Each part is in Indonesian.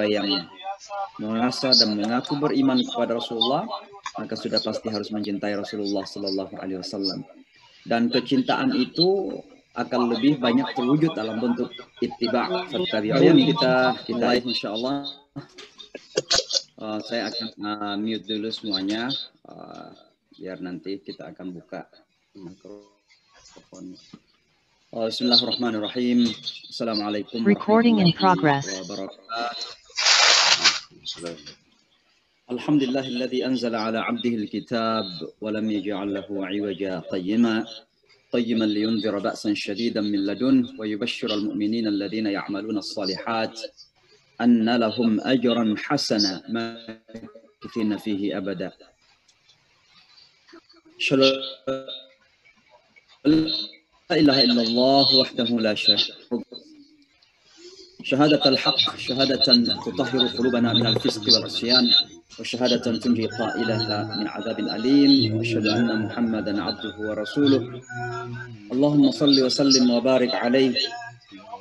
yang merasa dan mengaku beriman kepada Rasulullah, maka sudah pasti harus mencintai Rasulullah Sallallahu Alaihi Wasallam. Dan kecintaan itu akan lebih banyak terwujud dalam bentuk ittiba'. Fattabi'uni. Kita mulai insyaallah. Saya akan mute dulu semuanya, biar nanti kita akan buka mikrofon. Bismillahirrahmanirrahim. Assalamualaikum warahmatullahi wabarakatuh. Alhamdulillahilladzi anzala ala 'abdihi al-kitab wa lam yaj'al lahu 'iwaja qayyiman liyunzira ba'san shadidan min ladun wa yubashshira al-mu'minina alladhina ya'maluna as-salihat anna lahum ajran hasana makithina fihi abada. لا إله إلا الله وحده لا شريك له شهادة الحق شهادة تطهر قلوبنا من الفسق والعصيان وشهادة تنجي قائلها من عذاب أليم وأشهد أن محمدا عبده ورسوله اللهم صل وسلم وبارك عليه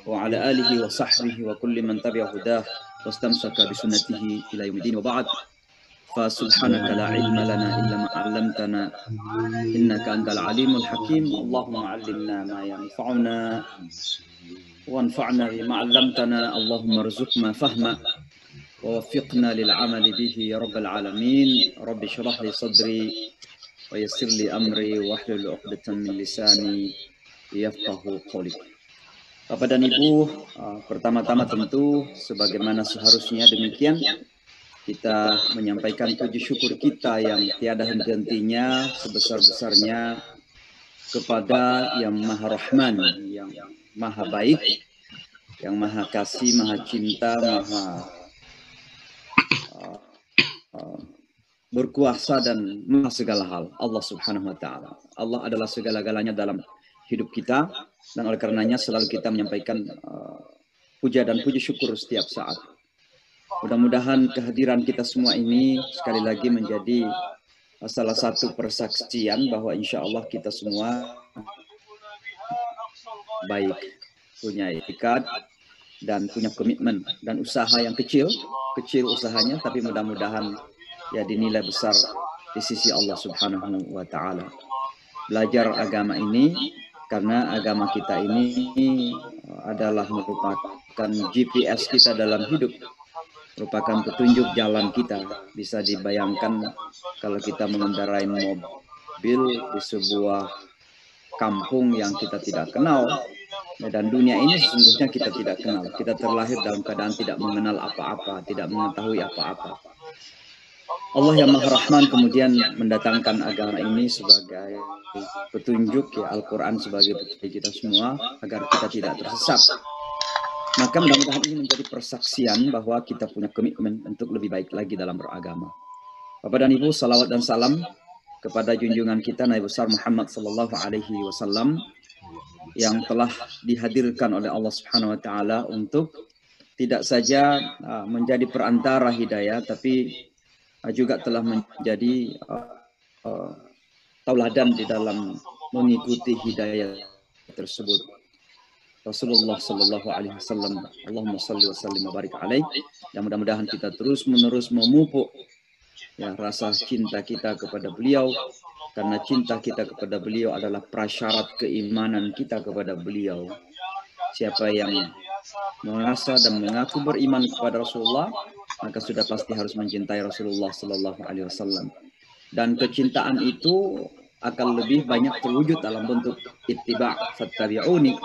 وعلى آله وصحبه وكل من تبع هداه واستمسك بسنته إلى يوم الدين وبعد فسبحانك لا علم لنا إلا ما علمتنا إنك أنت العليم الحكيم اللهم علمنا ما ينفعنا وانفعنا بما علمتنا اللهم ارزقنا فهما ووفقنا للعمل به يا رب العالمين رب اشرح لي صدري ويسر لي أمري واحلل عقدة من لساني يفقهوا قولي. Bapak dan Ibu, pertama-tama tentu sebagaimana seharusnya demikian kita menyampaikan puji syukur kita yang tiada henti-hentinya sebesar-besarnya kepada yang Maha Rahman, yang Maha Baik, yang Maha Kasih, Maha Cinta, Maha berkuasa dan Maha segala hal. Allah Subhanahu wa Ta'ala. Allah adalah segala-galanya dalam hidup kita dan oleh karenanya selalu kita menyampaikan puja dan puji syukur setiap saat. Mudah-mudahan kehadiran kita semua ini sekali lagi menjadi salah satu persaksian bahwa insya Allah kita semua baik, punya itikad dan punya komitmen dan usaha yang kecil usahanya, tapi mudah-mudahan ya dinilai besar di sisi Allah Subhanahu wa Ta'ala. Belajar agama ini karena agama kita ini adalah merupakan GPS kita dalam hidup, merupakan petunjuk jalan kita. Bisa dibayangkan kalau kita mengendarai mobil di sebuah kampung yang kita tidak kenal, dan dunia ini sesungguhnya kita tidak kenal. Kita terlahir dalam keadaan tidak mengenal apa-apa, tidak mengetahui apa-apa. Allah yang Maha Rahman kemudian mendatangkan agama ini sebagai petunjuk, ya Al-Quran sebagai petunjuk kita semua agar kita tidak tersesat. Maka mudah-mudahan ini menjadi persaksian bahwa kita punya komitmen untuk lebih baik lagi dalam beragama. Bapak dan Ibu, salawat dan salam kepada junjungan kita Nabi besar Muhammad Sallallahu Alaihi Wasallam yang telah dihadirkan oleh Allah Subhanahu Wa Taala untuk tidak saja menjadi perantara hidayah, tapi juga telah menjadi tauladan di dalam mengikuti hidayah tersebut. Rasulullah Sallallahu Alaihi Wasallam, Allahumma salli wa sallim wa barik alaih. Dan mudah-mudahan kita terus-menerus memupuk ya rasa cinta kita kepada beliau, karena cinta kita kepada beliau adalah prasyarat keimanan kita kepada beliau. Siapa yang merasa dan mengaku beriman kepada Rasulullah, maka sudah pasti harus mencintai Rasulullah Sallallahu Alaihi Wasallam. Dan kecintaan itu akan lebih banyak terwujud dalam bentuk ittiba'. Fattabi'uni.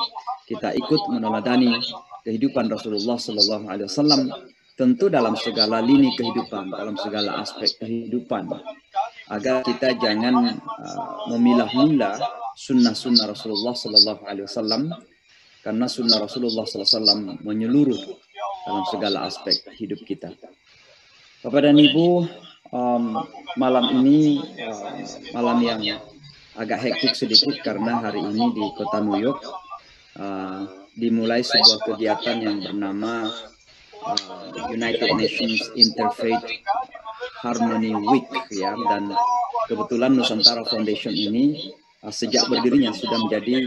Kita ikut meneladani kehidupan Rasulullah Sallallahu Alaihi Wasallam, tentu dalam segala lini kehidupan, dalam segala aspek kehidupan, agar kita jangan memilah-milah sunnah-sunnah Rasulullah Sallallahu Alaihi Wasallam, karena sunnah Rasulullah Sallallahu Alaihi Wasallam menyeluruh dalam segala aspek hidup kita. Bapak dan Ibu, malam ini malam yang agak hektik sedikit karena hari ini di kota New York dimulai sebuah kegiatan yang bernama United Nations Interfaith Harmony Week, ya, dan kebetulan Nusantara Foundation ini sejak berdirinya sudah menjadi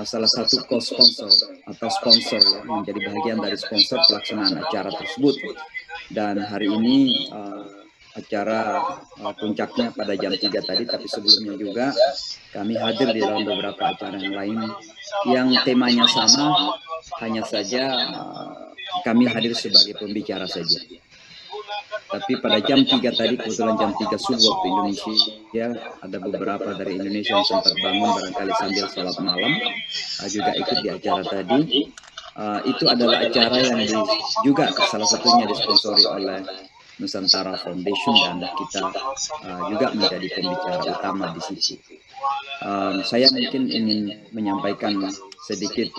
salah satu co-sponsor atau sponsor ya, menjadi bagian dari sponsor pelaksanaan acara tersebut. Dan hari ini acara puncaknya pada jam 3 tadi, tapi sebelumnya juga kami hadir di dalam beberapa acara yang lain yang temanya sama, hanya saja kami hadir sebagai pembicara saja. Tapi pada jam 3 tadi, kebetulan jam 3 subuh waktu Indonesia, ya, ada beberapa dari Indonesia yang sempat bangun barangkali sambil sholat malam, juga ikut di acara tadi. Itu adalah acara yang juga salah satunya disponsori oleh Nusantara Foundation, dan kita juga menjadi pembicara utama di situ. Saya mungkin ingin menyampaikan sedikit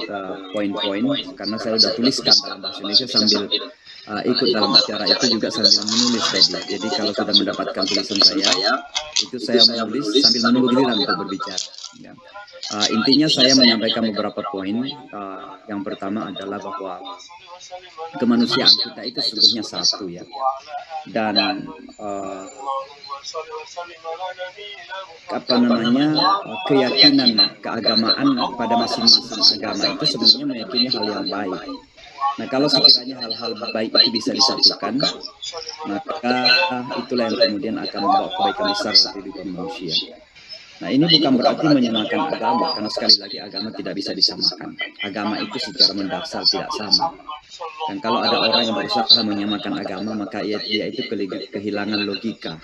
poin-poin karena saya sudah tuliskan dalam bahasa Indonesia sambil ikut dalam acara itu juga sambil menulis tadi. Jadi kalau sudah mendapatkan tulisan saya, itu saya menulis sambil menunggu giliran untuk berbicara. Ya. Intinya saya menyampaikan beberapa poin. Yang pertama adalah bahwa kemanusiaan kita itu sesungguhnya satu ya. Dan keyakinan keagamaan pada masing-masing agama itu sebenarnya meyakini hal yang baik. Nah, kalau sekiranya hal-hal baik itu bisa disatukan, maka itulah yang kemudian akan membawa kebaikan besar dalam kehidupan manusia. Nah, ini bukan berarti menyamakan agama, karena sekali lagi agama tidak bisa disamakan. Agama itu secara mendasar tidak sama. Dan kalau ada orang yang berusaha menyamakan agama, maka dia itu kehilangan logika,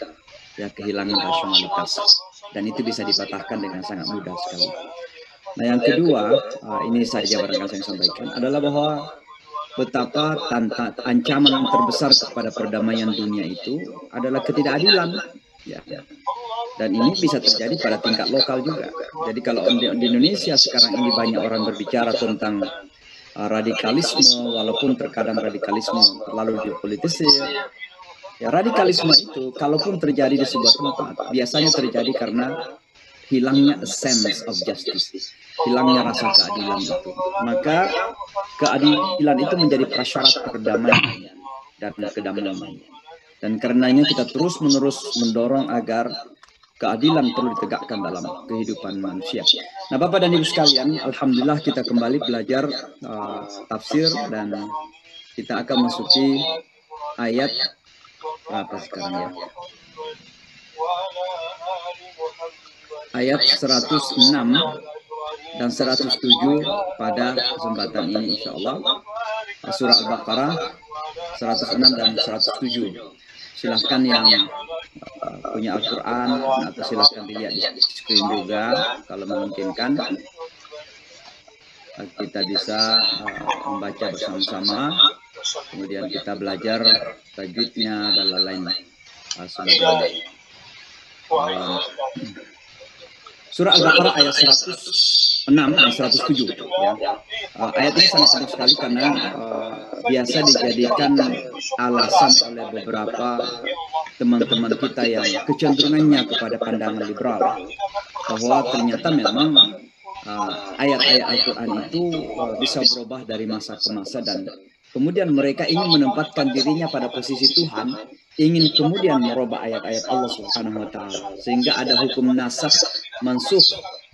ya, kehilangan rasionalitas. Dan itu bisa dipatahkan dengan sangat mudah sekali. Nah, yang kedua, ini saja barangkali saya sampaikan, adalah bahwa betapa ancaman terbesar kepada perdamaian dunia itu adalah ketidakadilan. Ya. Dan ini bisa terjadi pada tingkat lokal juga. Jadi kalau di Indonesia sekarang ini banyak orang berbicara tentang radikalisme, walaupun terkadang radikalisme terlalu dipolitisir. Ya, radikalisme itu kalaupun terjadi di sebuah tempat, biasanya terjadi karena hilangnya a sense of justice, hilangnya rasa keadilan itu. Maka keadilan itu menjadi prasyarat perdamaian dan kedamaian. Dan karenanya kita terus-menerus mendorong agar keadilan perlu ditegakkan dalam kehidupan manusia. Nah, Bapak dan Ibu sekalian, alhamdulillah kita kembali belajar tafsir, dan kita akan masuki ayat apa sekarang ya? Ayat 106 dan 107 pada kesempatan ini insyaallah. Surah Al-Baqarah 106 dan 107. Silahkan yang punya Al-Quran atau silahkan dilihat di screen juga kalau memungkinkan. Kita bisa membaca bersama-sama, kemudian kita belajar tajwidnya dan lain-lain sebagainya. Surah Al-Baqarah ayat 106 dan 107 ya. Ayat ini sangat penting sekali karena biasa dijadikan alasan oleh beberapa teman-teman kita yang kecenderungannya kepada pandangan liberal bahwa ternyata memang ayat-ayat Al-Quran itu bisa berubah dari masa ke masa, dan kemudian mereka ingin menempatkan dirinya pada posisi Tuhan, ingin kemudian merubah ayat-ayat Allah Subhanahu wa Ta'ala, sehingga ada hukum nasakh mansukh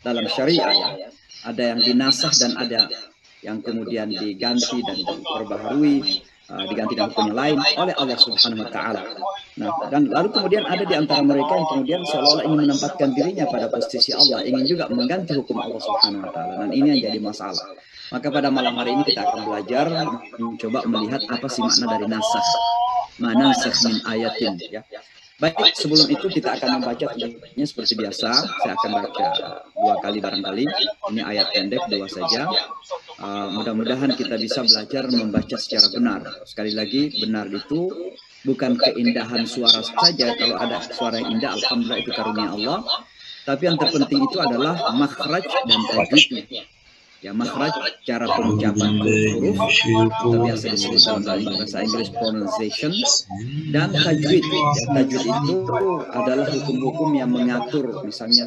dalam syariah ya. Ada yang dinasakh dan ada yang kemudian diganti dan diperbaharui, diganti dengan hukum yang lain oleh Allah Subhanahu wa Ta'ala. Nah, dan lalu kemudian ada di antara mereka yang kemudian seolah-olah ingin menempatkan dirinya pada posisi Allah, ingin juga mengganti hukum Allah Subhanahu wa Ta'ala, dan ini yang jadi masalah. Maka pada malam hari ini kita akan belajar mencoba melihat apa sih makna dari nasakh, manansakh min ayatin ya. Baik, sebelum itu kita akan membaca tentunya seperti biasa. Saya akan baca 2 kali barangkali. Ini ayat pendek 2 saja. Mudah-mudahan kita bisa belajar membaca secara benar. Sekali lagi, benar itu bukan keindahan suara saja. Kalau ada suara yang indah, alhamdulillah itu karunia Allah. Tapi yang terpenting itu adalah makhraj dan tajwidnya. Ya, makhraj cara pengucapan huruf atau biasa disebut dalam bahasa Inggris pronunciation, dan tajwid. Ya, tajwid itu adalah hukum-hukum yang mengatur misalnya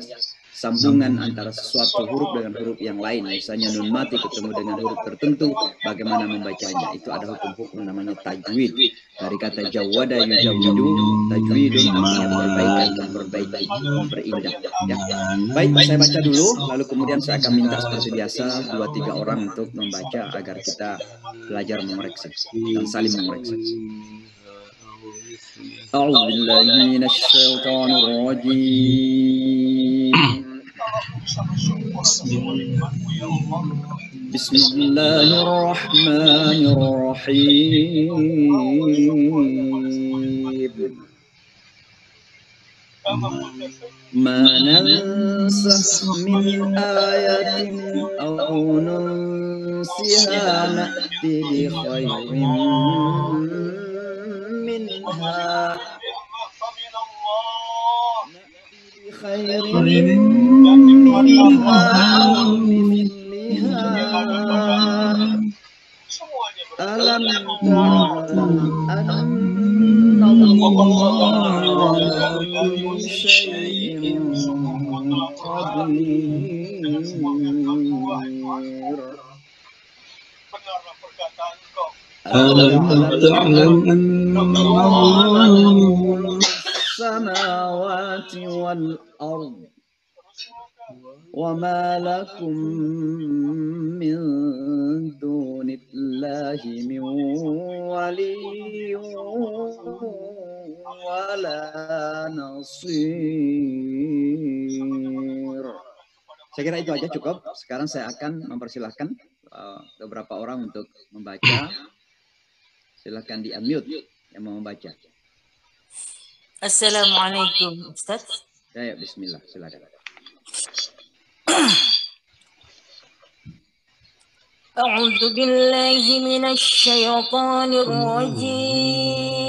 sambungan antara sesuatu huruf dengan huruf yang lain. Misalnya nun mati ketemu dengan huruf tertentu, bagaimana membacanya? Itu ada hukum-hukum namanya tajwid. Dari kata jawada yujawidu, tajwidun artinya perbaikan, memperbaiki, memperindah. Ya. Baik, saya baca dulu, lalu kemudian saya akan minta seperti biasa 2-3 orang untuk membaca agar kita belajar mengoreksi dan saling mengoreksi. A'udzu billahi minasyaitonir rajim. Bismillahirrahmanirrahim. Ma nansakh min ayatin aw nunsiha na'ti bi khairin minha alam ta'lam anna Allah kulli syai'in qadir. Alam ta'lam anna Allah samawati wal ard wa ma lakum min dunillahi min waliyyin wala nasir. Saya kira itu aja cukup. Sekarang saya akan mempersilahkan beberapa orang untuk membaca. Silahkan di-unmute yang mau membaca. Assalamualaikum Ustaz. Ya, bismillah, silakan. A'udzu billahi minasy syaithanir rajim.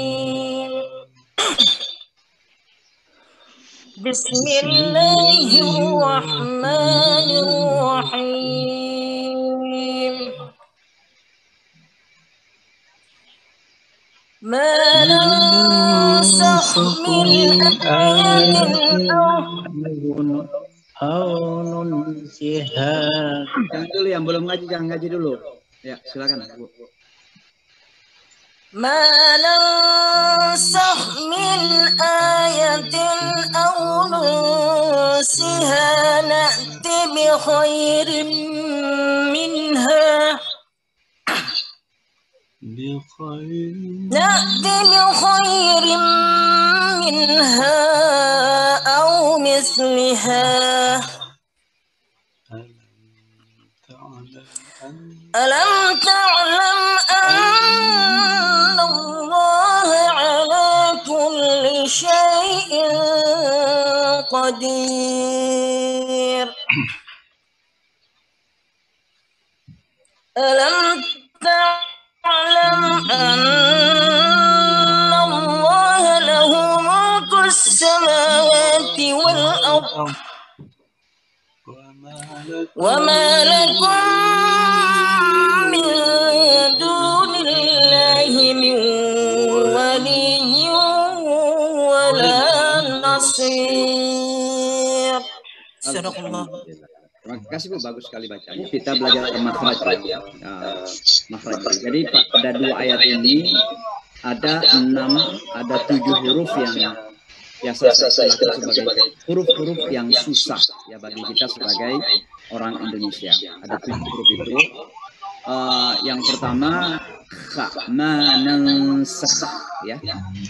Bismillahirrahmanirrahim. Ma nansakh min ayatin aw nunsiha. Jangan dulu yang belum ngaji, jangan ngaji dulu. Ya, silakan Bu. Ma nansakh min ayatin aw nunsiha na'ti bi khairin minha نأتي بخير منها أو مثلها ألم تعلم أن الله على كل شيء قدير ألم تعلم أن الله له ملك السماوات والأرض وما لكم من دون الله من ولي ولا نصير. Sadaqallah. Terima kasih Bu, bagus sekali bacanya. Kita belajar makhraj ya. Makhraj. Jadi pada 2 ayat ini ada 7 huruf yang biasa saya istilahkan sebagai huruf-huruf yang susah ya bagi kita sebagai orang Indonesia. Ada 7 huruf itu. Yang pertama kha, manansakh ya.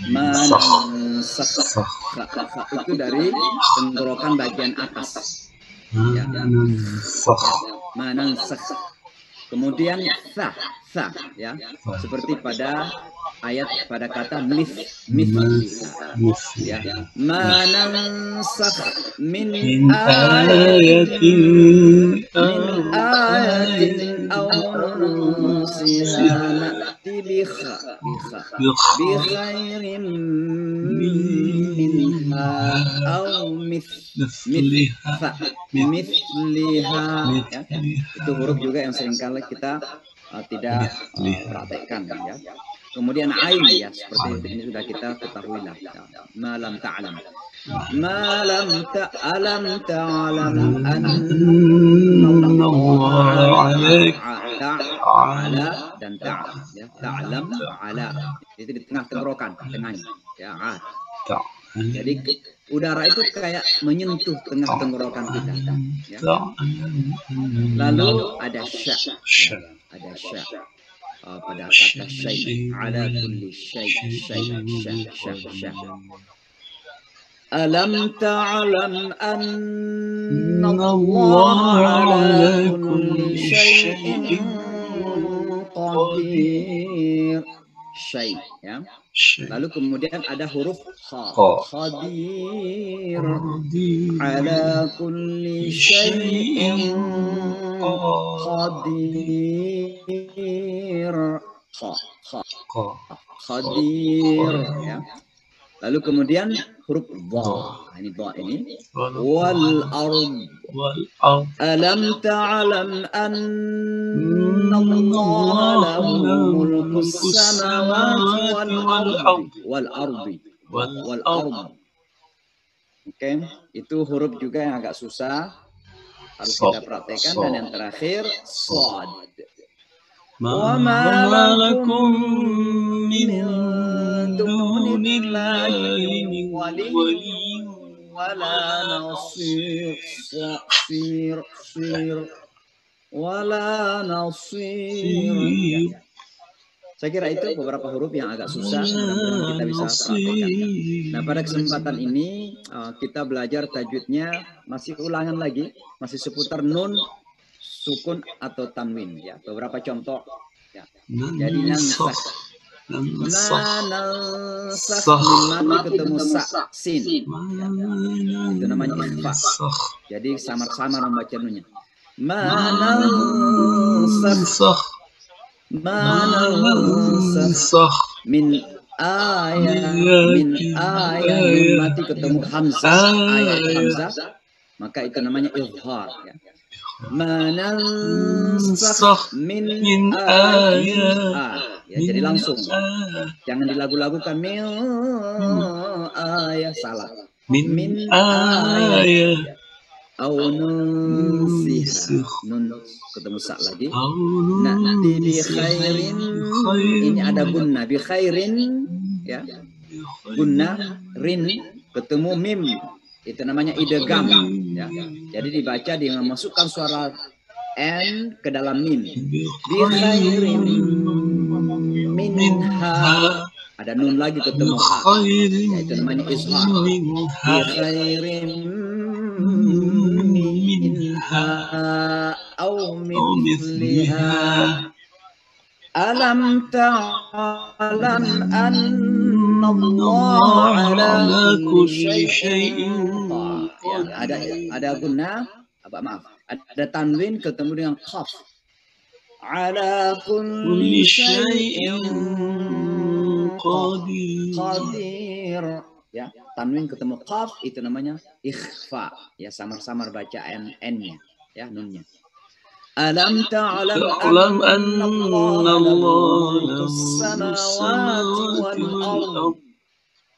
Manansakh. Kha itu dari tenggorokan bagian atas. Ya. Manansakh. Kemudian tha ya. Seperti pada ayat pada kata ya. Manansakh min ayatin aw nunsiha na'ti bi khairin minha aw mithliha ya. Itu huruf juga yang seringkali kita tidak praktekkan ya. kemudian ain ya, seperti ini sudah kita ketahui lah. Malam ta'lam. Malam ta'lam annallaha ta'ala dan ta'ala ya, ta'lam ala. Itu di tengah tenggorokan, tengahnya ya. Jadi udara itu kayak menyentuh tengah tenggorokan kita ya. Lalu ada sya, ada sya pada kata syai, ala kulli syai. Alam ta'lam annallaha ala kulli syai'in qadir. Syai ya. Lalu kemudian ada huruf kha, qadir ala kulli syai'in qadir. Kha, qadir ya. Lalu kemudian huruf dha, ini dha ini, wal ard. Alam ta'lam annallaha lahu mulkus samawati wal ardi. Oke, itu huruf juga yang agak susah, harus kita praktekkan. Dan yang terakhir shad. Wa ma lakum min dunillahi waliyyin wala nasir wala nasir. Saya kira itu beberapa huruf yang agak susah, mudah-mudahan kita bisa praktekkan. Nah, pada kesempatan ini kita belajar tajwidnya, masih ulangan lagi, masih seputar nun, sukun atau tanwin ya. Beberapa contoh ya. Jadi nansakh, mati ketemu sa, sin ya. Itu namanya ikhfa. Jadi samar-samar membaca nunnya. Nansakh min ayat mati ketemu hamzah, ayat hamzah, maka itu namanya izhar ya. Manansakh min ayat ya, jadi langsung, jangan dilagu-lagukan min ayat, salah. Min ayat au nunsiha, nun ketemu sa lagi. Na'ti bi khairin, ini ada gunna, bi khairin ya, gunna, rin ketemu mim, itu namanya idgham ya. Jadi dibaca dengan memasukkan suara n ke dalam mim. Bi khairin minha, ada nun lagi ketemu ha, ya, itu namanya izhar. Bi khairin minha au mithliha. Alam ta'lam annallaha ala kulli syai'in qadir. Ada guna, maaf, ada tanwin ketemu dengan qaf. Ala kulli syai'in qadir ya. Tanwin ketemu qaf, itu namanya ikhfa ya, samar-samar baca n-nya ya, nunnya. Alam ta'lam annallaha lahu samawati wal ard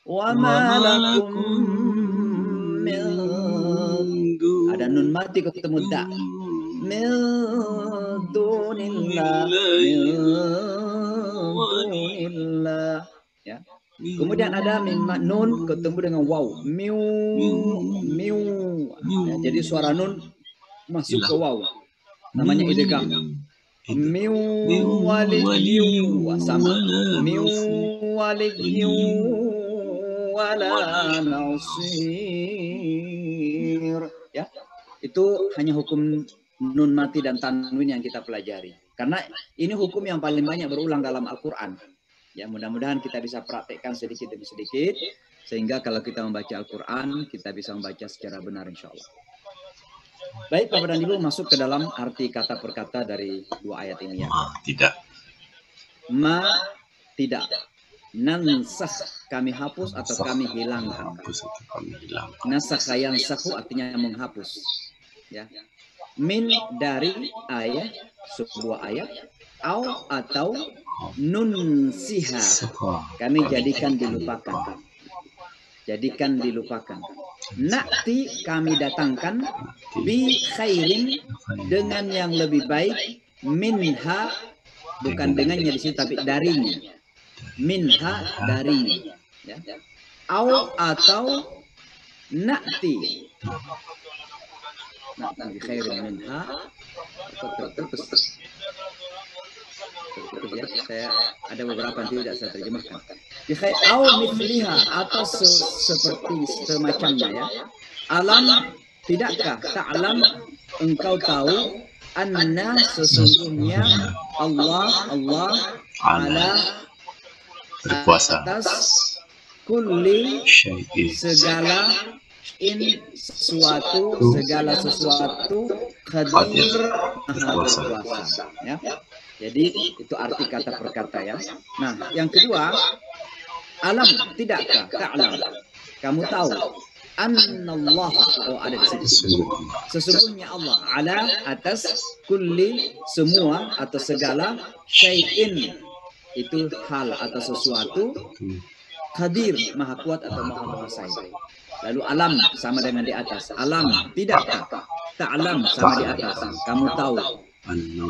wa ma lakum min, ada nun mati ketemu da, min dunillah ya. Kemudian ada nun ketemu dengan waw, miu ya, jadi suara nun masuk ke waw, namanya idgham. Miu waliyyu, sama. Miu waliyyu wala nasir ya. Itu hanya hukum nun mati dan tanwin yang kita pelajari, karena ini hukum yang paling banyak berulang dalam Al-Quran ya. Mudah-mudahan kita bisa praktekkan sedikit demi sedikit, sehingga kalau kita membaca Al-Quran kita bisa membaca secara benar, insya Allah. Baik Bapak dan Ibu, masuk ke dalam arti kata per kata dari dua ayat ini ya. Tidak. Nansakh, kami hapus atau kami hilangkan. Nasakha yansakhu artinya menghapus ya. Min dari ayat, sebuah ayat, atau nunsiha, kami jadikan dilupakan. Jadikan dilupakan. Na'ti, kami datangkan, bi khairin, dengan yang lebih baik, minha, bukan dengannya di sini tapi darinya. Minha, darinya. Ya. Atau na'ti. Na'ti bi khairin minha. Terus ya, saya ada beberapa yang tidak saya terjemahkan. Bikhair au mithliha, atau seperti semacamnya ya. Alam, tidakkah ta'lam, engkau tahu, anna, sesungguhnya Allah ala berkuasa atas kulli, segala segala sesuatu qadir, maha berkuasa ya. Jadi itu arti kata per kata ya. Nah, yang kedua, alam, tidakkah, ta'lam, kamu tahu, annallaha, ada di situ. Sesungguhnya Allah ala, atas, kulli, semua atau segala, syai'in, itu hal atau sesuatu, qadir, maha kuat atau maha menguasai. Lalu alam sama dengan di atas. Alam, tidakkah, ta'lam sama di atas, kamu tahu,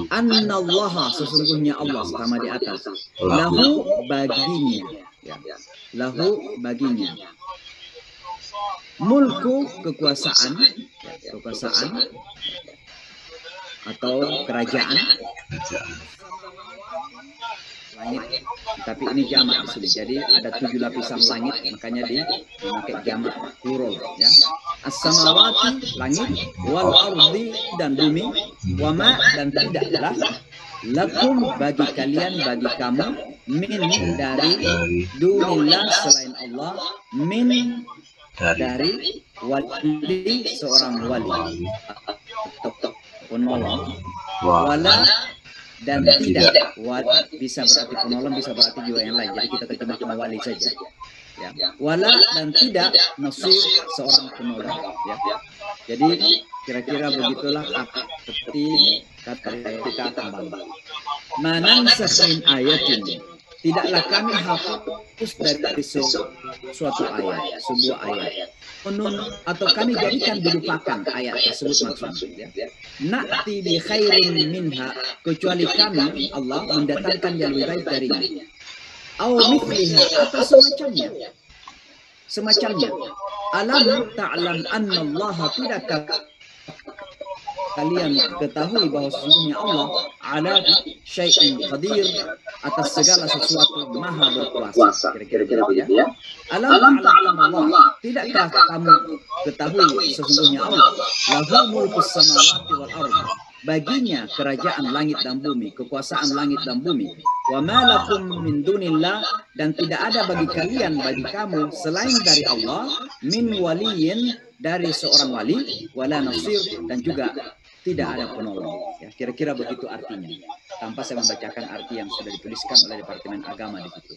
annallaha, sesungguhnya Allah sama di atas, lahu, baginya ya. Lahu, baginya, mulku, kekuasaan atau kerajaan langit, tapi ini jamak di sini. Jadi ada 7 lapisan langit, makanya dipakai jamak plural ya. As-samawati, langit, wal ardi, dan bumi, wama, dan tidaklah, lakum, bagi kalian, bagi kamu, min, dari, dunillah, selain Allah, min, dari, wali, seorang wali atau penolong, wala, dan tidak, bisa berarti penolong, bisa berarti juga yang lain. Jadi kita terjemahkan wali saja ya. Wala, dan tidak, nasir, seorang penolong ya. Jadi kira-kira begitulah seperti kata kita tambah. Manansakh min ayatin, tidaklah kami hapus dari suatu ayat, sebuah ayat, atau kami jadikan dilupakan ayat tersebut maksudnya. Na'ti bi khairin minha, kecuali kami Allah mendatangkan yang lebih baik darinya. Au mithliha, atau semacamnya. Alam ta'lam annallaha, tidakkah kalian ketahui bahwa sesungguhnya Allah ala syai'in qadir, atas segala sesuatu maha berkuasa. Kira-kira begitu ya. Alam ta'lam Allah, tidakkah kamu ketahui sesungguhnya Allah lahu mulkus samawati wal ardh, baginya kerajaan langit dan bumi, kekuasaan langit dan bumi. Wa ma lakum min dunillah, dan tidak ada bagi kalian, bagi kamu, selain dari Allah, min waliyin, dari seorang wali, wala nasir, dan juga tidak ada penolong. Ya, kira-kira begitu artinya. Tanpa saya membacakan arti yang sudah dituliskan oleh Departemen Agama di situ.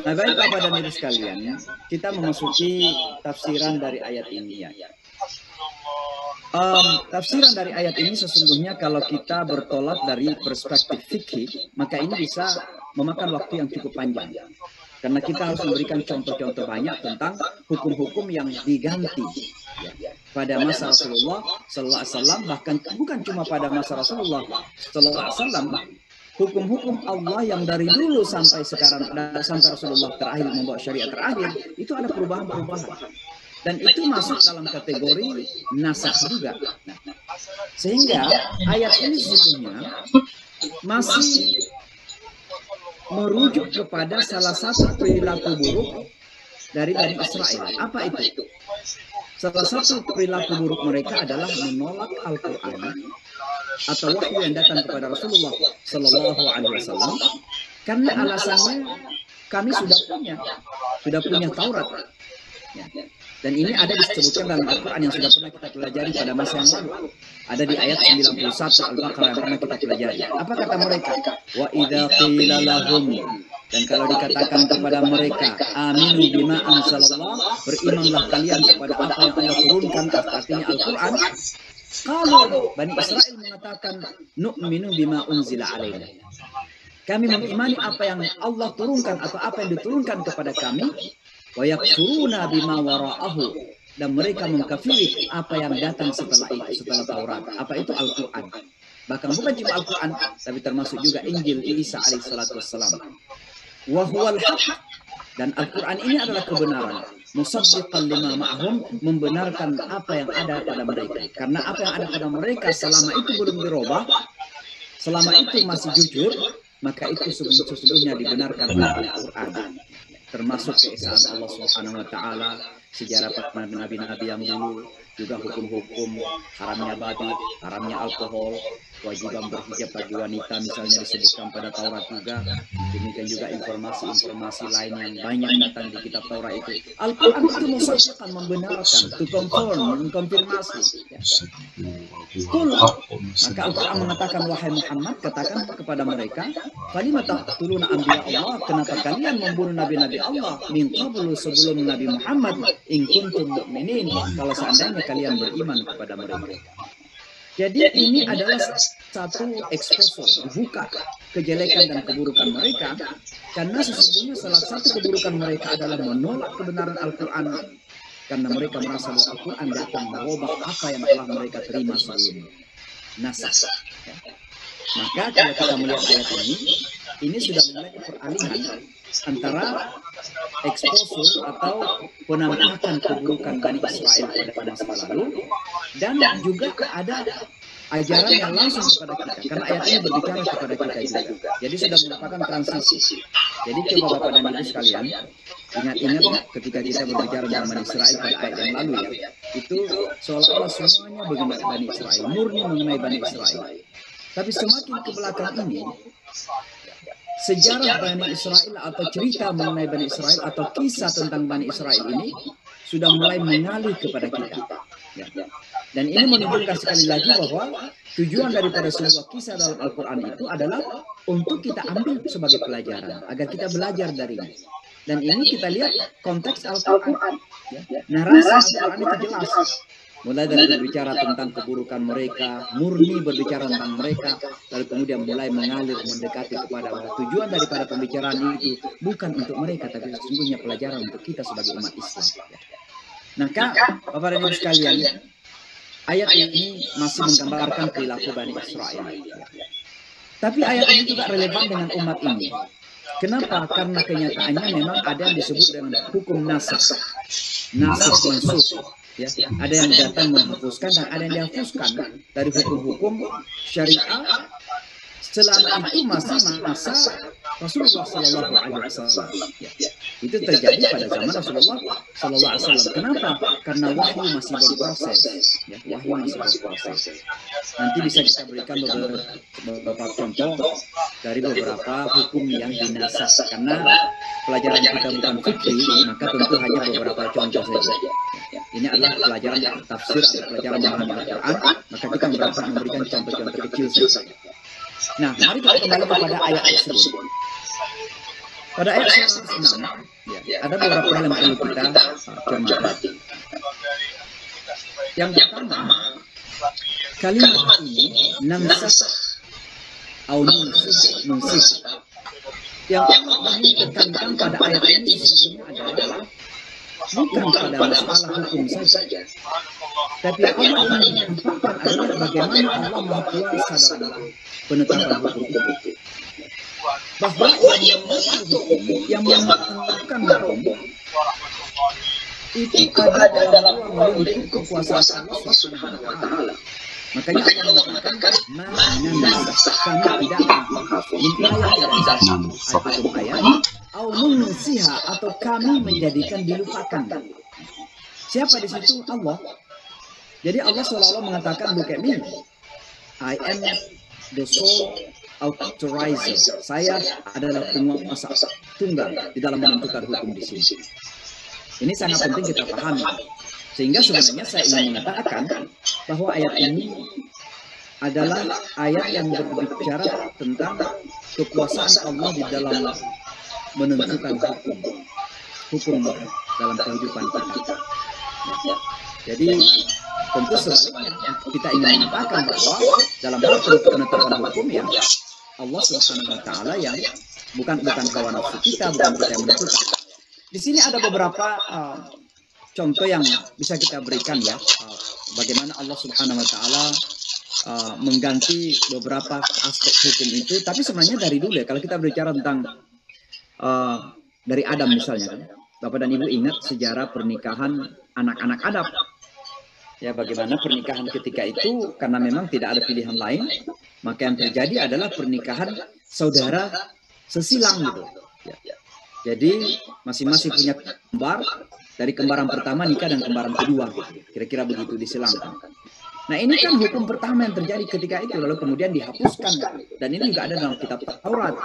Nah, baik Bapak dan Ibu sekalian, kita memasuki tafsiran dari ayat ini ya. Tafsiran dari ayat ini sesungguhnya kalau kita bertolak dari perspektif fikih, maka ini bisa memakan waktu yang cukup panjang. Karena kita harus memberikan contoh-contoh banyak tentang hukum-hukum yang diganti ya, pada masa Rasulullah Sallallahu Alaihi Wasallam, bahkan bukan cuma pada masa Rasulullah Sallallahu Alaihi Wasallam, hukum-hukum Allah yang dari dulu sampai sekarang, sampai Rasulullah terakhir membawa syariat terakhir, itu ada perubahan-perubahan. Dan itu masuk dalam kategori nasakh juga. Nah, sehingga ayat ini sesungguhnya masih merujuk kepada salah satu perilaku buruk dari Bani Israel. Apa itu? Salah satu perilaku buruk mereka adalah menolak Al-Quran atau wahyu yang datang kepada Rasulullah Sallallahu Alaihi Wasallam, karena alasannya kami sudah punya Taurat. Ya. Dan ini ada disebutkan dalam Al-Quran yang sudah pernah kita pelajari pada masa yang lalu. Ada di ayat 91 Al-Baqarah yang pernah kita pelajari. Apa kata mereka? Wa idza qila lahum, dan kalau dikatakan kepada mereka, aminu bima anzalallah, berimanlah kalian kepada apa yang Allah turunkan, artinya Al-Quran. Kalau Bani Israel mengatakan nu'minu bima unzila alaina, Kami mengimani apa yang Allah turunkan atau apa yang diturunkan kepada kami. Wa yakfuruna bima wara'ahu, dan mereka mengkafiri apa yang datang setelah itu, setelah Taurat. Apa itu? Al-Quran. Bahkan bukan cuma Al-Quran, tapi termasuk juga Injil Isa alaihissalatu wassalam. Wa huwal haq, dan Al-Quran ini adalah kebenaran. Musaddiqan lima ma'hum, membenarkan apa yang ada pada mereka. Karena apa yang ada pada mereka selama itu belum dirubah, selama itu masih jujur, maka itu sesungguhnya dibenarkan oleh Al-Quran. Termasuk keesaan Allah Subhanahu wa taala, sejarah para nabi-nabi yang dulu, juga hukum-hukum haramnya babi, haramnya alkohol, kewajiban berhijab bagi wanita misalnya disebutkan pada Taurat juga. Demikian juga informasi-informasi lain yang banyak datang di kitab Taurat itu. Al-Quran itu musaddiqan, membenarkan, to confirm, mengkonfirmasi. Ya. Maka Al-Quran mengatakan, wahai Muhammad, katakan kepada mereka, falima taqtuluna anbiya Allah, kenapa kalian membunuh nabi-nabi Allah min qablu, sebelum Nabi Muhammad, in kuntum mu'minin, kalau seandainya kalian beriman kepada mereka. Jadi ini adalah satu exposure, buka kejelekan dan keburukan mereka, karena sesungguhnya salah satu keburukan mereka adalah menolak kebenaran Al-Quran, karena mereka merasa bahwa Al-Quran datang merubah apa yang telah mereka terima sebelumnya. Nasakh. Ya. Maka kalau kita melihat ayat ini sudah mulai peralihan antara exposure atau penampakan keburukan Bani Israel pada masa lalu, dan juga ada ajaran yang langsung kepada kita, karena ayat ini berbicara kepada kita juga. Jadi sudah merupakan transisi. Jadi coba Bapak dan Ibu sekalian, ingat-ingat ketika kita berbicara tentang Bani Israel pada ayat yang lalu ya, itu seolah-olah semuanya mengenai Bani Israel, murni mengenai Bani Israel. Tapi semakin ke belakang ini, sejarah Bani Israel atau cerita mengenai Bani Israel atau kisah tentang Bani Israel ini sudah mulai mengalir kepada kita. Ya. Dan ini menunjukkan sekali lagi bahwa tujuan daripada sebuah kisah dalam Al-Quran itu adalah untuk kita ambil sebagai pelajaran, agar kita belajar darinya. Dan ini kita lihat konteks Al-Quran. Ya. Narasi Al-Quran itu jelas. Mulai dari berbicara tentang keburukan mereka, murni berbicara tentang mereka, lalu kemudian mulai mengalir mendekati kepada bahwa tujuan daripada pembicaraan itu bukan untuk mereka, tapi sesungguhnya pelajaran untuk kita sebagai umat Islam. Maka, Bapak dan Ibu sekalian, ayat ini masih menggambarkan perilaku Bani Israel. Tapi ayat ini juga relevan dengan umat ini. Kenapa? Karena kenyataannya memang ada yang disebut dengan hukum nasakh. Nasakh mansukh. Ya, ada yang datang menghapuskan dan ada yang dihapuskan dari hukum-hukum syariah selama itu masih masa Rasulullah Sallallahu Alaihi Wasallam. Ya, itu terjadi pada zaman Rasulullah Sallallahu Alaihi Wasallam. Kenapa? Karena wahyu masih berproses. Ya, wahyu masih berproses. Nanti bisa kita berikan beberapa contoh dari beberapa hukum yang dinasakh. Karena pelajaran kita bukan fikih, maka tentu hanya beberapa contoh saja. Ini adalah pelajaran tafsir atau pelajaran memahami Al-Quran, maka kita memberikan contoh-contoh kecil saja. Nah, mari kita kembali kepada ayat tersebut. Pada ayat 106, ya, ada beberapa hal yang perlu kita cermati. Yang pertama, kalimat ini nansakh atau nunsih. Yang Allah ingin tekankan pada ayat ini sesungguhnya adalah bukan pada masalah hukum saja, tapi Allah ingin menyampaikan adalah bagaimana Allah Maha Kuasa dalam penetapan hukum itu. Bahwa yang menetapkan hukum itu ada dalam ruang lingkup kekuasaan Allah Subhanahu wa taala. Makanya Allah mengatakan kami tidak atau kami menjadikan dilupakan. Siapa di situ? Allah. Jadi Allah seolah-olah mengatakan, look at me, I am the sole authorizer. Saya adalah penguasa tunggal di dalam menentukan hukum di sini. Ini sangat penting kita pahami. Sehingga sebenarnya saya ingin mengatakan bahwa ayat ini adalah ayat yang berbicara tentang kekuasaan Allah di dalam menentukan hukum dalam kehidupan kita. Jadi tentu sebaliknya kita ingin mengatakan bahwa dalam hal penetapan hukum ya Allah Subhanahu wa taala yang bukan hawa nafsu kita, bukan kita yang menentukan. Di sini ada beberapa contoh yang bisa kita berikan ya, bagaimana Allah Subhanahu wa taala mengganti beberapa aspek hukum itu. Tapi sebenarnya dari dulu ya, kalau kita berbicara tentang dari Adam misalnya kan, Bapak dan Ibu ingat sejarah pernikahan anak-anak Adam. Ya, bagaimana pernikahan ketika itu karena memang tidak ada pilihan lain, maka yang terjadi adalah pernikahan saudara sesilang gitu. Ya. Jadi masing-masing punya kembar, dari kembaran pertama nikah dan kembaran kedua gitu. Kira-kira begitu disilangkan. Nah, ini kan hukum pertama yang terjadi ketika itu, lalu kemudian dihapuskan, dan ini juga ada dalam kitab Taurat.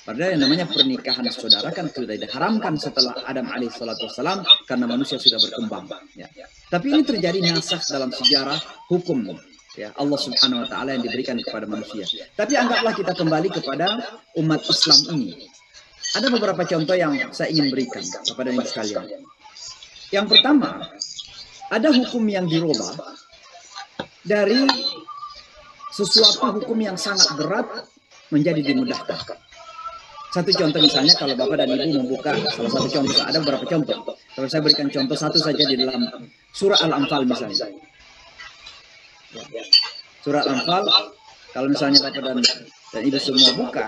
Padahal yang namanya pernikahan saudara kan sudah diharamkan setelah Adam alaihissalam karena manusia sudah berkembang. Ya. Tapi ini terjadi nasakh dalam sejarah hukum ya Allah Subhanahu wa taala yang diberikan kepada manusia. Tapi anggaplah kita kembali kepada umat Islam ini. Ada beberapa contoh yang saya ingin berikan kepada Anda sekalian. Yang pertama, ada hukum yang dirubah dari sesuatu hukum yang sangat berat menjadi dimudahkan. Satu contoh misalnya kalau Bapak dan Ibu membuka salah satu contoh, ada beberapa contoh. Kalau saya berikan contoh satu saja di dalam surah Al-Anfal misalnya. Surah Al-Anfal, kalau misalnya Bapak dan Ibu semua buka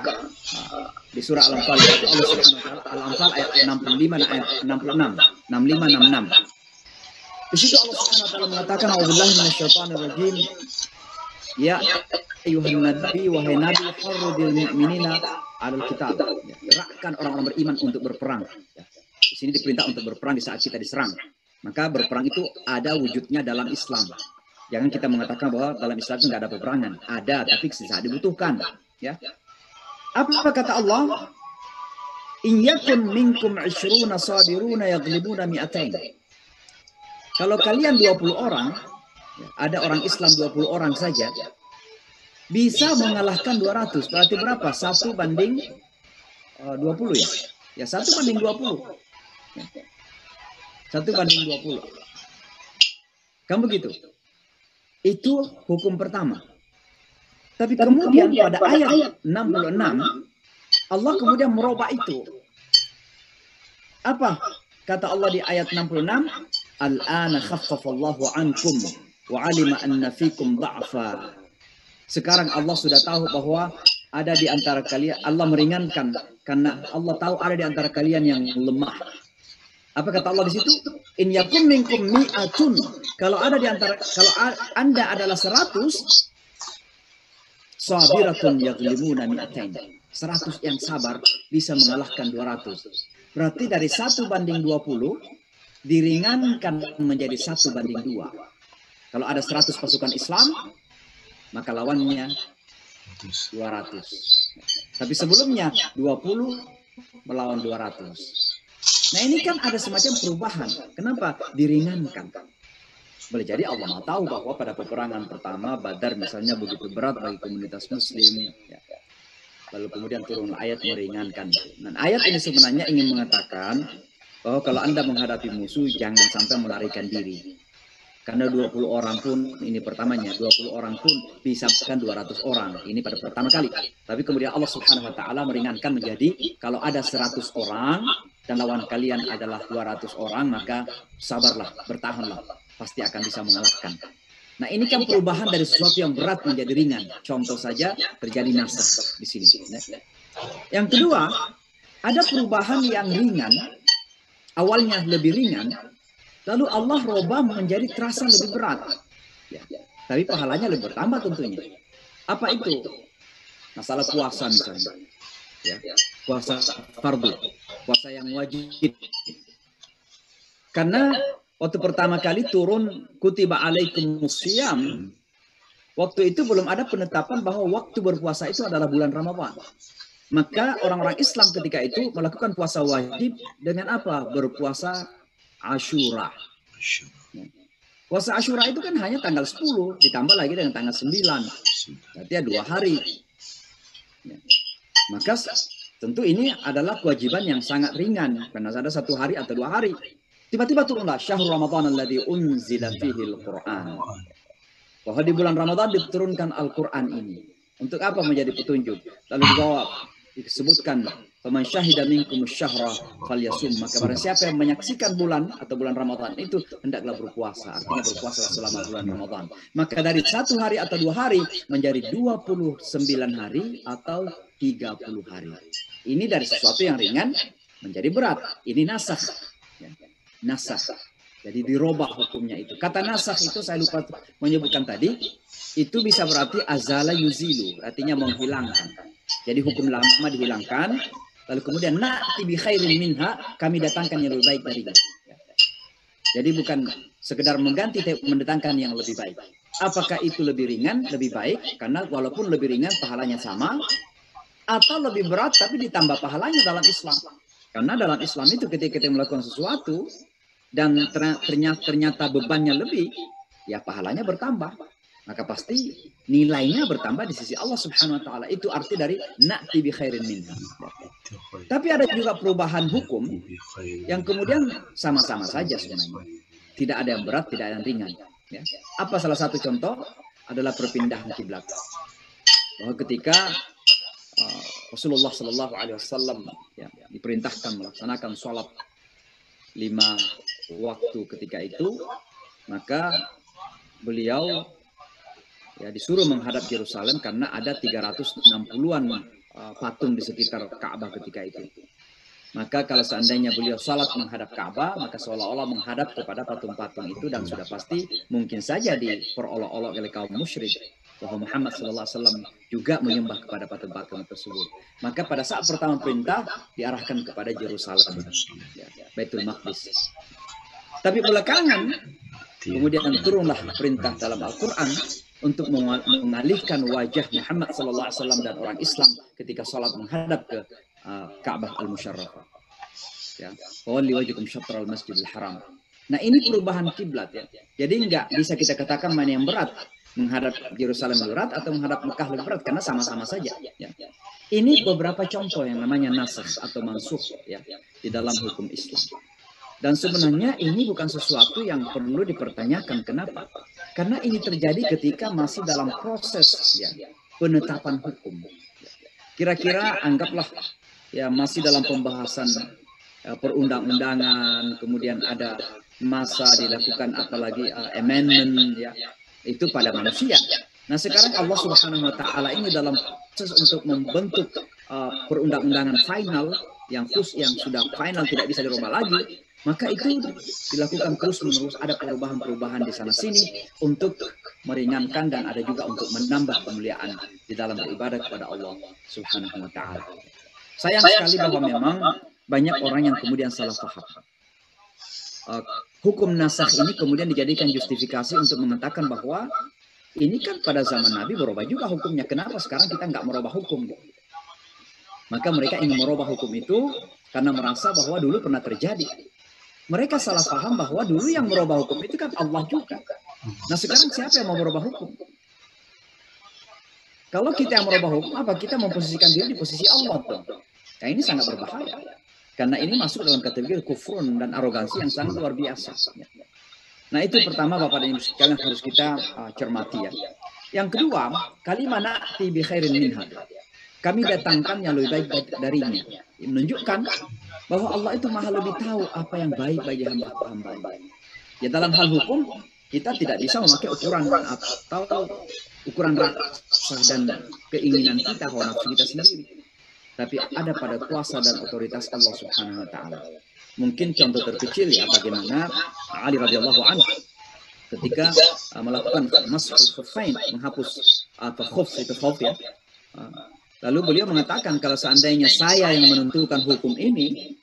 di surah Al-Anfal itu Allah Subhanahu wa taala, Al-Anfal ayat 65 dan ayat 66, 65 66. Di situ Allah Subhanahu wa taala mengatakan a'udzubillahi minasyaitonir rajim. Ya ayyuhan nabi wahai nabi harridil mu'minina 'alal qital. Gerakkan orang-orang beriman untuk berperang. Ya. Di sini diperintah untuk berperang di saat kita diserang. Maka berperang itu ada wujudnya dalam Islam. Jangan kita mengatakan bahwa dalam Islam itu nggak ada peperangan. Ada, tapi saat dibutuhkan. Ya. Apa kata Allah? In yakun minkum 20 sabiruna yaghlibuna mi'atain. Kalau kalian 20 orang, ada orang Islam 20 orang saja, bisa mengalahkan 200. Berarti berapa? 1 banding 20 ya? Ya 1 banding 20. 1 banding 20. Kan begitu? Itu hukum pertama. Tapi kemudian pada ayat 66, Allah kemudian merubah itu. Apa kata Allah di ayat 66? Al-ana khaffafallahu ankum wa alima anna fikum dha'fa. Sekarang Allah sudah tahu bahwa ada di antara kalian, Allah meringankan karena Allah tahu ada di antara kalian yang lemah. Apa kata Allah di situ? In yakum minkum mi'atun. Kalau ada di antara, kalau Anda adalah 100, sabiratun yaghlibuna mi'atain. 100 yang sabar bisa mengalahkan 200. Berarti dari 1 banding 20 diringankan menjadi 1 banding 2. Kalau ada 100 pasukan Islam, maka lawannya 200. Tapi sebelumnya 20 melawan 200. Nah, ini kan ada semacam perubahan. Kenapa? Diringankan. Boleh jadi Allah mau tahu bahwa pada peperangan pertama Badar misalnya begitu berat bagi komunitas Muslim. Ya. Lalu kemudian turun ayat meringankan. Dan ayat ini sebenarnya ingin mengatakan bahwa kalau Anda menghadapi musuh jangan sampai melarikan diri. Karena 20 orang pun, ini pertamanya, 20 orang pun dihisapkan 200 orang. Ini pada pertama kali. Tapi kemudian Allah Subhanahu wa taala meringankan menjadi kalau ada 100 orang dan lawan kalian adalah 200 orang, maka sabarlah, bertahanlah. Pasti akan bisa mengalahkan. Nah, ini kan perubahan dari sesuatu yang berat menjadi ringan. Contoh saja terjadi nasakh di sini. Yang kedua, ada perubahan yang ringan, awalnya lebih ringan, lalu Allah robah menjadi terasa lebih berat. Ya. Tapi pahalanya lebih bertambah tentunya. Apa itu? Masalah puasa misalnya. Ya. Puasa fardu. Puasa yang wajib. Karena waktu pertama kali turun kutiba alaikumusiyam, waktu itu belum ada penetapan bahwa waktu berpuasa itu adalah bulan Ramadan. Maka orang-orang Islam ketika itu melakukan puasa wajib dengan apa? Berpuasa Asyura. Puasa Asyura itu kan hanya tanggal 10 ditambah lagi dengan tanggal 9. Berarti ya 2 hari. Maka tentu ini adalah kewajiban yang sangat ringan karena ada 1 hari atau 2 hari. Tiba-tiba turunlah syahrul Ramadan alladzi unzila fihi al-Qur'an. Bahwa di bulan Ramadan diturunkan Al-Qur'an ini. Untuk apa menjadi petunjuk? Lalu disebutkan, "Faman syahida minkum asy-syahra falyasum." Maka barang siapa yang menyaksikan bulan atau bulan Ramadan itu hendaklah berpuasa. Artinya berpuasa selama bulan Ramadan. Maka dari 1 hari atau 2 hari menjadi 29 hari atau 30 hari. Ini dari sesuatu yang ringan menjadi berat. Ini nasakh. Ya. Nasakh. Jadi dirubah hukumnya itu. Kata nasakh itu saya lupa menyebutkan tadi. Itu bisa berarti azala yuzilu. Artinya menghilangkan. Jadi hukum lama dihilangkan. Lalu kemudian na'ti bi khairin minha. Kami datangkan yang lebih baik darinya. Jadi bukan sekedar mengganti, mendatangkan yang lebih baik. Apakah itu lebih ringan, lebih baik? Karena walaupun lebih ringan pahalanya sama. Atau lebih berat tapi ditambah pahalanya dalam Islam. Karena dalam Islam itu ketika kita melakukan sesuatu dan ternyata bebannya lebih, ya pahalanya bertambah. Maka pasti nilainya bertambah di sisi Allah Subhanahu wa taala. Itu arti dari na'ti bi khairin minha. Tapi ada juga perubahan hukum yang kemudian sama-sama saja sebenarnya. Tidak ada yang berat, tidak ada yang ringan. Ya. Apa salah satu contoh? Adalah perpindahan kiblat. Bahwa ketika Rasulullah Sallallahu Alaihi Wasallam ya, diperintahkan melaksanakan sholat 5 waktu ketika itu, maka beliau ya disuruh menghadap Yerusalem karena ada 360-an patung di sekitar Ka'bah ketika itu. Maka kalau seandainya beliau salat menghadap Ka'bah, maka seolah-olah menghadap kepada patung-patung itu, dan sudah pasti mungkin saja diperolok-olok oleh kaum musyrik bahwa Muhammad SAW juga menyembah kepada patung-patung tersebut. Maka pada saat pertama perintah diarahkan kepada Yerusalem, ya, Baitul Maqdis. Tapi belakangan kemudian turunlah perintah dalam Al-Quran untuk mengalihkan wajah Muhammad SAW dan orang Islam ketika sholat menghadap ke Ka'bah Al-Musyarrafah. Ya, walli wajhakum syatral Masjidil Haram. Nah, ini perubahan kiblat ya. Jadi enggak bisa kita katakan mana yang berat, menghadap Yerusalem berat atau menghadap Mekah lebih berat, karena sama-sama saja. Ya. Ini beberapa contoh yang namanya nasakh atau mansukh ya di dalam hukum Islam. Dan sebenarnya ini bukan sesuatu yang perlu dipertanyakan. Kenapa? Karena ini terjadi ketika masih dalam proses ya penetapan hukum. Kira-kira anggaplah ya masih dalam pembahasan perundang-undangan, kemudian ada masa dilakukan apalagi amendment ya, itu pada manusia. Nah, sekarang Allah Subhanahu wa taala ini dalam proses untuk membentuk perundang-undangan final yang sudah final, tidak bisa dirubah lagi. Maka itu dilakukan terus-menerus, ada perubahan-perubahan di sana-sini untuk meringankan dan ada juga untuk menambah kemuliaan di dalam beribadah kepada Allah Subhanahu wa taala. Sayang sekali bahwa memang banyak orang yang kemudian salah paham. Hukum nasakh ini kemudian dijadikan justifikasi untuk mengatakan bahwa ini kan pada zaman Nabi berubah juga hukumnya. Kenapa sekarang kita nggak merubah hukum? Maka mereka ingin merubah hukum itu karena merasa bahwa dulu pernah terjadi. Mereka salah paham bahwa dulu yang merubah hukum itu kan Allah juga. Nah, sekarang siapa yang mau merubah hukum? Kalau kita yang merubah hukum, apa kita memposisikan diri di posisi Allah dong? Nah, ini sangat berbahaya. Karena ini masuk dalam kategori kufrun dan arogansi yang sangat luar biasa. Nah, itu pertama Bapak dan Ibu sekalian harus kita cermati ya. Yang kedua, kalimat na'ti bi khairin minha. Kami datangkan yang lebih baik darinya. Menunjukkan bahwa Allah itu maha lebih tahu apa yang baik bagi hamba-hamba. Ya, dalam hal hukum kita tidak bisa memakai ukuran atau ukuran rasa dan keinginan kita, hawa nafsu kita sendiri. Tapi ada pada kuasa dan otoritas Allah Subhanahu wa taala. Mungkin contoh terkecil ya bagaimana Ali radhiyallahu anhu ketika melakukan masful khuffain, menghapus atau khuf itu khuf ya. Lalu beliau mengatakan, kalau seandainya saya yang menentukan hukum ini,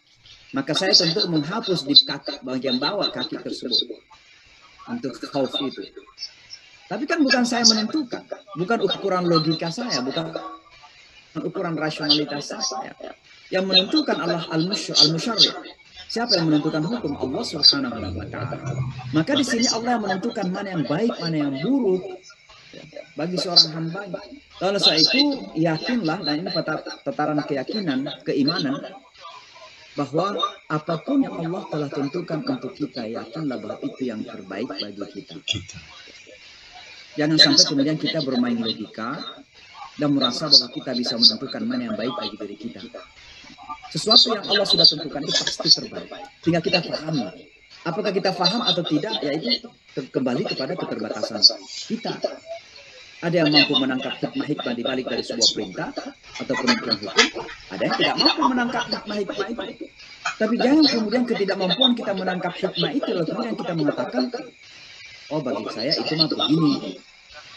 maka saya tentu menghapus di kaki bagian bawah kaki tersebut untuk khauf itu. Tapi kan bukan saya menentukan, bukan ukuran logika saya, bukan ukuran rasionalitas saya. Yang menentukan Allah al-musyarri. Siapa yang menentukan hukum? Allah Subhanahu wa taala. Maka di sini Allah yang menentukan mana yang baik, mana yang buruk bagi seorang hamba. Lalu setelah itu yakinlah, dan ini tataran keyakinan, keimanan, bahwa apapun yang Allah telah tentukan untuk kita, yakinlah bahwa itu yang terbaik bagi kita. Jangan sampai kemudian kita bermain logika, dan merasa bahwa kita bisa menentukan mana yang baik bagi diri kita. Sesuatu yang Allah sudah tentukan itu pasti terbaik. Tinggal kita pahami. Apakah kita paham atau tidak, yaitu kembali kepada keterbatasan kita. Ada yang mampu menangkap hikmah-hikmah di balik dari sebuah perintah atau penentuan hukum. Ada yang tidak mampu menangkap hikmah-hikmah itu. Tapi jangan kemudian ketidakmampuan kita menangkap hikmah itu, lalu kemudian kita mengatakan, oh bagi saya itu mah begini.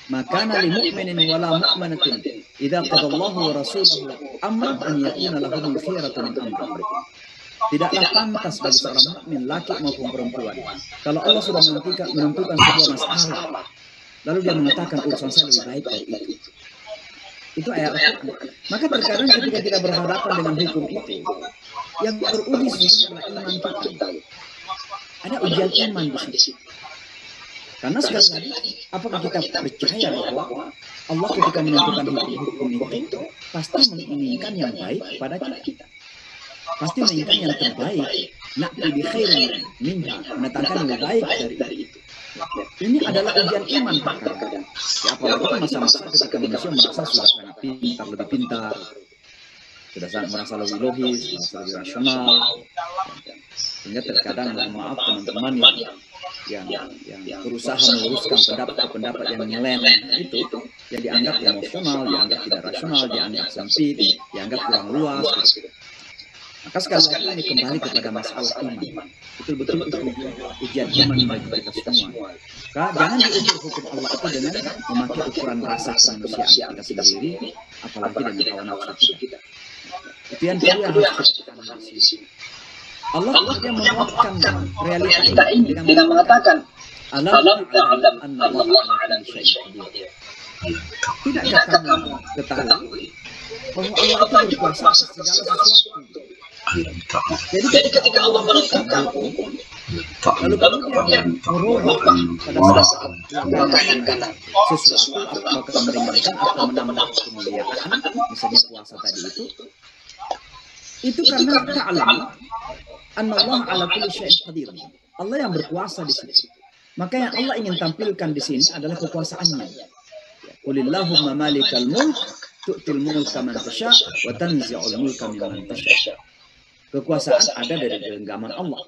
Maka nali mu'minin wala mu'minatin idza qadallahu wa rasuluhu amran an yakuna lahumul khiyaratu min amrihim. Tidaklah pantas bagi seorang mukmin laki maupun perempuan kalau Allah sudah menentukan sebuah masalah lalu dia mengatakan urusan saya lebih baik dari itu. Itu ayat Al-Quran. Maka terkadang ketika kita berhadapan dengan hukum itu, yang teruji sesungguhnya adalah iman kita. Ada ujian iman di situ. Karena sekali lagi, apakah kita percaya bahwa Allah ketika menentukan hukum itu pasti menginginkan yang baik kepada kita. Pasti menginginkan yang terbaik. Na'ti bi khairin minha, mendatangkan yang lebih baik dari itu. Ini adalah ujian iman terkadang. Ya, apalagi masa-masa ketika manusia merasa sudah sangat pintar, lebih pintar, sudah sangat merasa lebih logis, merasa lebih rasional. Sehingga terkadang, maaf teman-teman yang berusaha meluruskan pendapat-pendapat yang nyeleneh itu, yang dianggap emosional, dianggap tidak rasional, dianggap sempit, dianggap kurang luas. Maka sekali lagi ini kembali kepada masalah iman. Betul-betul itu ujian iman bagi kita semua. Jangan diukur hukum Allah itu dengan memakai ukuran rasa kemanusiaan kita sendiri, apalagi dengan hawa nafsu kita. Itu yang kedua harus kita analisis. Allah kemudian menguatkan realita ini dengan mengatakan, alam ta'lam anna Allah ala kulli syai'in qadir. Tidakkah kamu ketahui bahwa Allah itu berkuasa atas segala sesuatu? Jadi ketika Allah menetapkan hukum, lalu kemudian merubah pada saat sesuatu, apakah meringankan atau menambah kemuliaan, misalnya puasa tadi itu karena ta'lam anna Allah ala kulli syai'in qadir. Allah yang berkuasa di sini. Maka yang Allah ingin tampilkan di sini adalah kekuasaannya. Qulillahumma malikal mulk tu'til mulka man tasha wa tanzi'ul mulka mimman tasha. Kekuasaan ada dari genggaman Allah.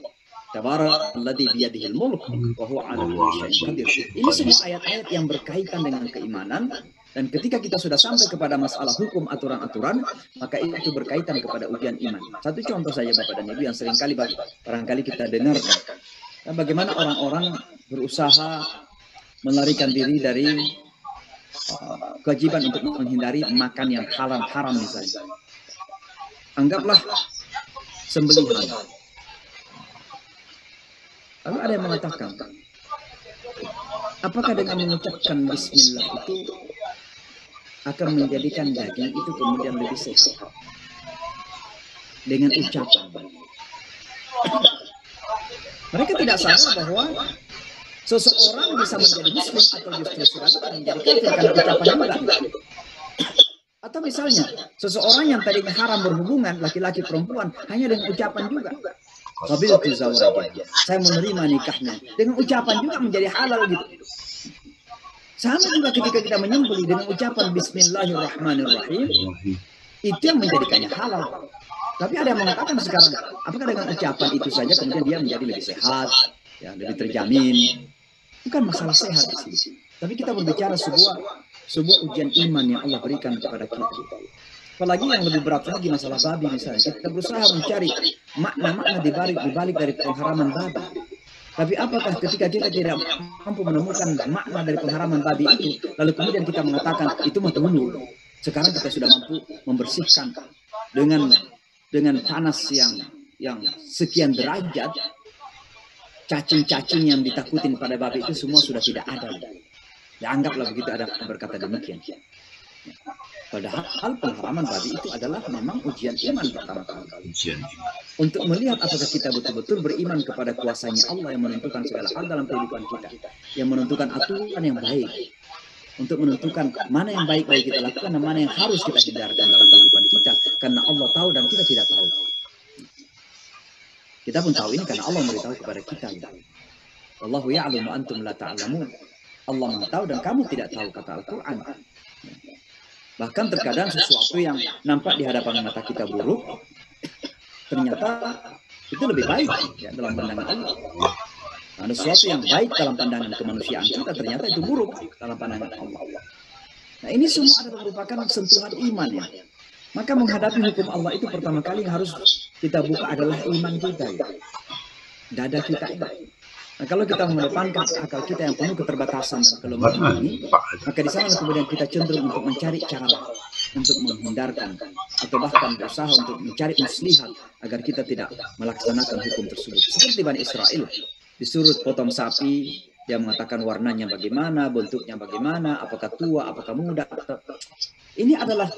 Tabarakalladzi biyadihil mulk wa huwa 'ala kulli syai'in qadir. Ini semua ayat-ayat yang berkaitan dengan keimanan, dan ketika kita sudah sampai kepada masalah hukum aturan-aturan, maka itu berkaitan kepada ujian iman. Satu contoh saja Bapak dan Ibu yang seringkali barangkali kita dengar, bagaimana orang-orang berusaha melarikan diri dari kewajiban untuk menghindari makan yang haram misalnya. Anggaplah sembelihan. Lalu ada yang mengatakan, apakah dengan mengucapkan bismillah itu akan menjadikan daging itu kemudian lebih sehat? Dengan ucapan. Mereka tidak sadar bahwa seseorang bisa menjadi muslim atau justru sebaliknya menjadi kafir karena ucapan juga. Atau misalnya, seseorang yang tadinya haram berhubungan laki-laki perempuan hanya dengan ucapan juga. Qabiltu zawajah, saya menerima nikahnya. Dengan ucapan juga menjadi halal gitu. Sama juga ketika kita menyembelih dengan ucapan Bismillahirrahmanirrahim, itu yang menjadikannya halal. Tapi ada yang mengatakan sekarang, apakah dengan ucapan itu saja kemudian dia menjadi lebih sehat, ya, lebih terjamin? Bukan masalah sehat di sini. Tapi kita berbicara sebuah ujian iman yang Allah berikan kepada kita. Apalagi yang lebih berat lagi masalah babi misalnya. Kita berusaha mencari makna-makna di balik dari pengharaman babi. Tapi apakah ketika kita tidak mampu menemukan makna dari pengharaman babi itu, lalu kemudian kita mengatakan itu mah dulu. Sekarang kita sudah mampu membersihkan dengan panas yang sekian derajat, cacing-cacing yang ditakutin pada babi itu semua sudah tidak ada. Ya, anggaplah begitu ada berkata demikian. Padahal pengharaman babi itu adalah memang ujian iman pertama kali. Untuk melihat apakah kita betul-betul beriman kepada kuasanya Allah yang menentukan segala hal dalam kehidupan kita. Yang menentukan aturan yang baik. Untuk menentukan mana yang baik bagi kita lakukan dan mana yang harus kita hindarkan dalam kehidupan kita. Karena Allah tahu dan kita tidak tahu. Kita pun tahu ini karena Allah memberitahu kepada kita. Wallahu ya'lamu wa antum la ta'lamun. Allah tahu dan kamu tidak tahu, kata Al-Quran. Bahkan terkadang sesuatu yang nampak di hadapan mata kita buruk, ternyata itu lebih baik ya, dalam pandangan Allah. Ada sesuatu yang baik dalam pandangan kemanusiaan kita, ternyata itu buruk dalam pandangan Allah. Nah, ini semua adalah merupakan sentuhan iman ya. Maka menghadapi hukum Allah itu pertama kali yang harus kita buka adalah iman kita ya. Dada kita ini. Nah, kalau kita mengedepankan akal kita yang penuh keterbatasan dan kelemahan ini, maka di sana kemudian kita cenderung untuk mencari cara untuk menghindarkan atau bahkan berusaha untuk mencari muslihat agar kita tidak melaksanakan hukum tersebut. Seperti Bani Israel disuruh potong sapi, dia mengatakan warnanya bagaimana, bentuknya bagaimana, apakah tua, apakah muda. Ini adalah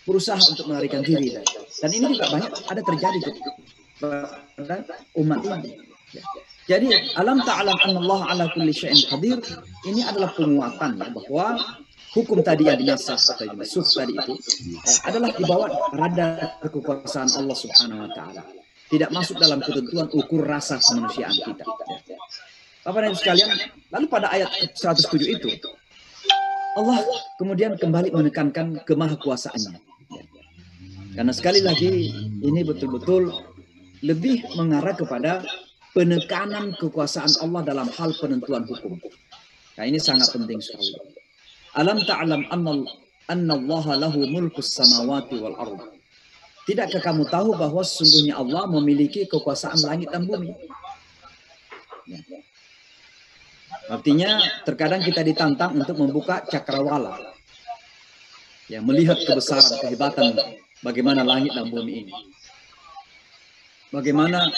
berusaha untuk melarikan diri dan ini juga banyak ada terjadi pada umat ini. Jadi alam ta'lam annallaha ala kulli syai'in qadir, ini adalah penguatan ya, bahwa hukum tadi yang dinasah atau dinasuh tadi itu adalah di bawah radar kekuasaan Allah Subhanahu wa taala. Tidak masuk dalam ketentuan ukur rasa kemanusiaan kita. Bapak dan Ibu sekalian, lalu pada ayat 107 itu Allah kemudian kembali menekankan kemahakuasaannya. Karena sekali lagi ini betul-betul lebih mengarah kepada penekanan kekuasaan Allah dalam hal penentuan hukum. Nah, ini sangat penting sekali. Alam ta'lam anna Allah lahu mulkus samawati wal ardh. Tidakkah kamu tahu bahwa sesungguhnya Allah memiliki kekuasaan langit dan bumi? Ya. Artinya terkadang kita ditantang untuk membuka cakrawala. Ya, melihat kebesaran, kehebatan bagaimana langit dan bumi ini. Bagaimana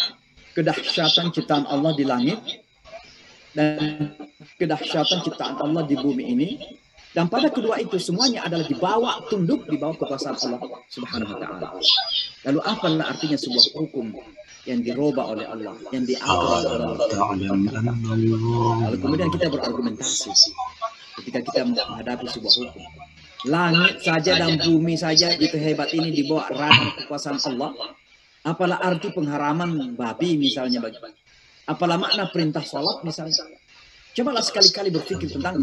kedahsyatan ciptaan Allah di langit dan kedahsyatan ciptaan Allah di bumi ini, dan pada kedua itu semuanya adalah dibawa tunduk di bawah kekuasaan Allah Subhanahu wa taala. Lalu apalah artinya sebuah hukum yang dirubah oleh Allah, yang diatur oleh Allah. Lalu kemudian kita berargumentasi ketika kita menghadapi sebuah hukum. Langit saja dan bumi saja itu hebat ini di bawah radar kekuasaan Allah. Apalah arti pengharaman babi misalnya bagi. Apalah makna perintah sholat misalnya. Cobalah sekali-kali berpikir tentang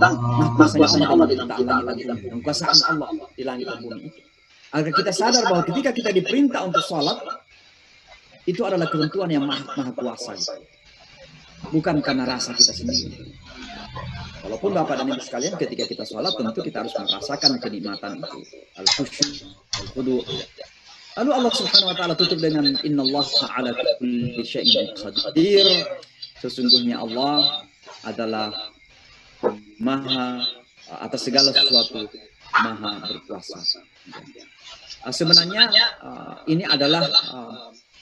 kuasanya Allah di langit dan bumi, kekuasaan Allah di langit dan bumi itu. Agar kita sadar bahwa ketika kita diperintah untuk sholat, itu adalah ketentuan yang maha kuasa. Bukan karena rasa kita sendiri. Walaupun Bapak dan Ibu sekalian ketika kita sholat tentu kita harus merasakan kenikmatan itu. Al-khusyuk, al-khudu'. Lalu Allah Subhanahu wa taala tutup dengan innallaha ala kulli syai'in qadir. Sesungguhnya Allah adalah maha atas segala sesuatu, maha berkuasa. Sebenarnya ini adalah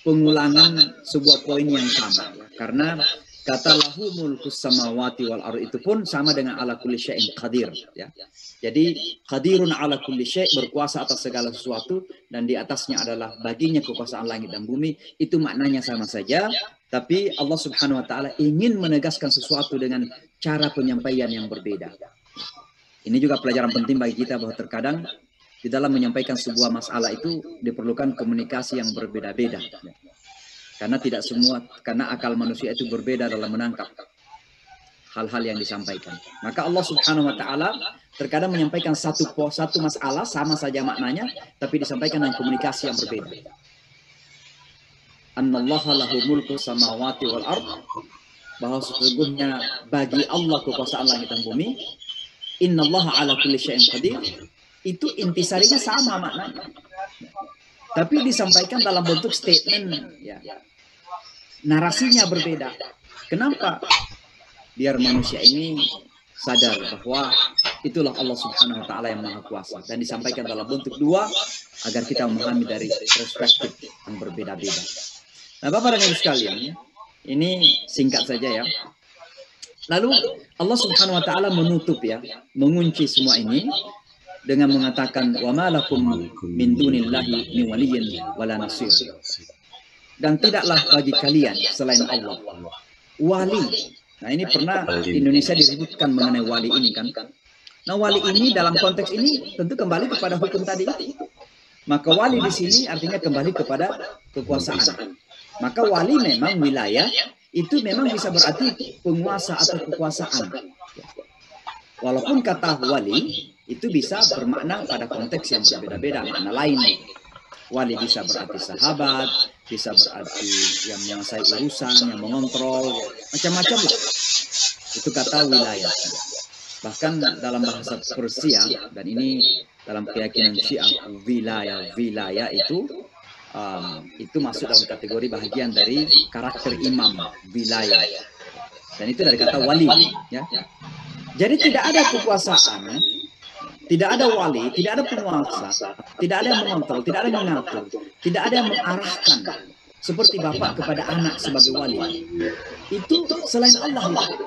pengulangan sebuah poin yang sama, karena kata lahu mulkus samawati wal ardh itu pun sama dengan ala kulli syai'in qadir ya. Jadi qadirun ala kulli syai', berkuasa atas segala sesuatu, dan di atasnya adalah baginya kekuasaan langit dan bumi. Itu maknanya sama saja, tapi Allah Subhanahu wa taala ingin menegaskan sesuatu dengan cara penyampaian yang berbeda. Ini juga pelajaran penting bagi kita bahwa terkadang di dalam menyampaikan sebuah masalah itu diperlukan komunikasi yang berbeda-beda. Karena tidak semua, karena akal manusia itu berbeda dalam menangkap hal-hal yang disampaikan. Maka Allah Subhanahu wa taala terkadang menyampaikan satu masalah sama saja maknanya, tapi disampaikan dengan komunikasi yang berbeda. Annallaha lahu mulku samawati wal ardh, bahwa sesungguhnya bagi Allah kekuasaan langit dan bumi. Innallaha ala kulli syai'in qadir, itu intisarinya sama maknanya, tapi disampaikan dalam bentuk statement ya. Narasinya berbeda. Kenapa? Biar manusia ini sadar bahwa itulah Allah Subhanahu wa taala yang maha kuasa, dan disampaikan dalam bentuk dua agar kita memahami dari perspektif yang berbeda-beda. Nah, Bapak dan Ibu sekalian, ini singkat saja ya. Lalu Allah Subhanahu wa taala menutup ya, mengunci semua ini dengan mengatakan wa ma lakum min dunillahi min waliyyin wala nasir. Dan tidaklah bagi kalian selain Allah wali. Nah, ini pernah Indonesia diributkan mengenai wali ini kan. Nah, wali ini dalam konteks ini tentu kembali kepada hukum tadi itu. Maka wali di sini artinya kembali kepada kekuasaan. Maka wali memang wilayah itu memang bisa berarti penguasa atau kekuasaan. Walaupun kata wali itu bisa bermakna pada konteks yang berbeda-beda, makna lain. Wali bisa berarti sahabat, bisa berarti yang menguasai urusan, yang mengontrol, macam-macam lah. Itu kata wilayah. Bahkan dalam bahasa Persia, dan ini dalam keyakinan Syiah, wilayah itu masuk dalam kategori bahagian dari karakter imam, wilayah. Dan itu dari kata wali. Ya. Jadi tidak ada kekuasaan, tidak ada wali, tidak ada penguasa, tidak ada yang mengontrol, tidak ada yang mengatur, tidak ada yang mengarahkan seperti bapak kepada anak sebagai wali. Itu selain Allah itu.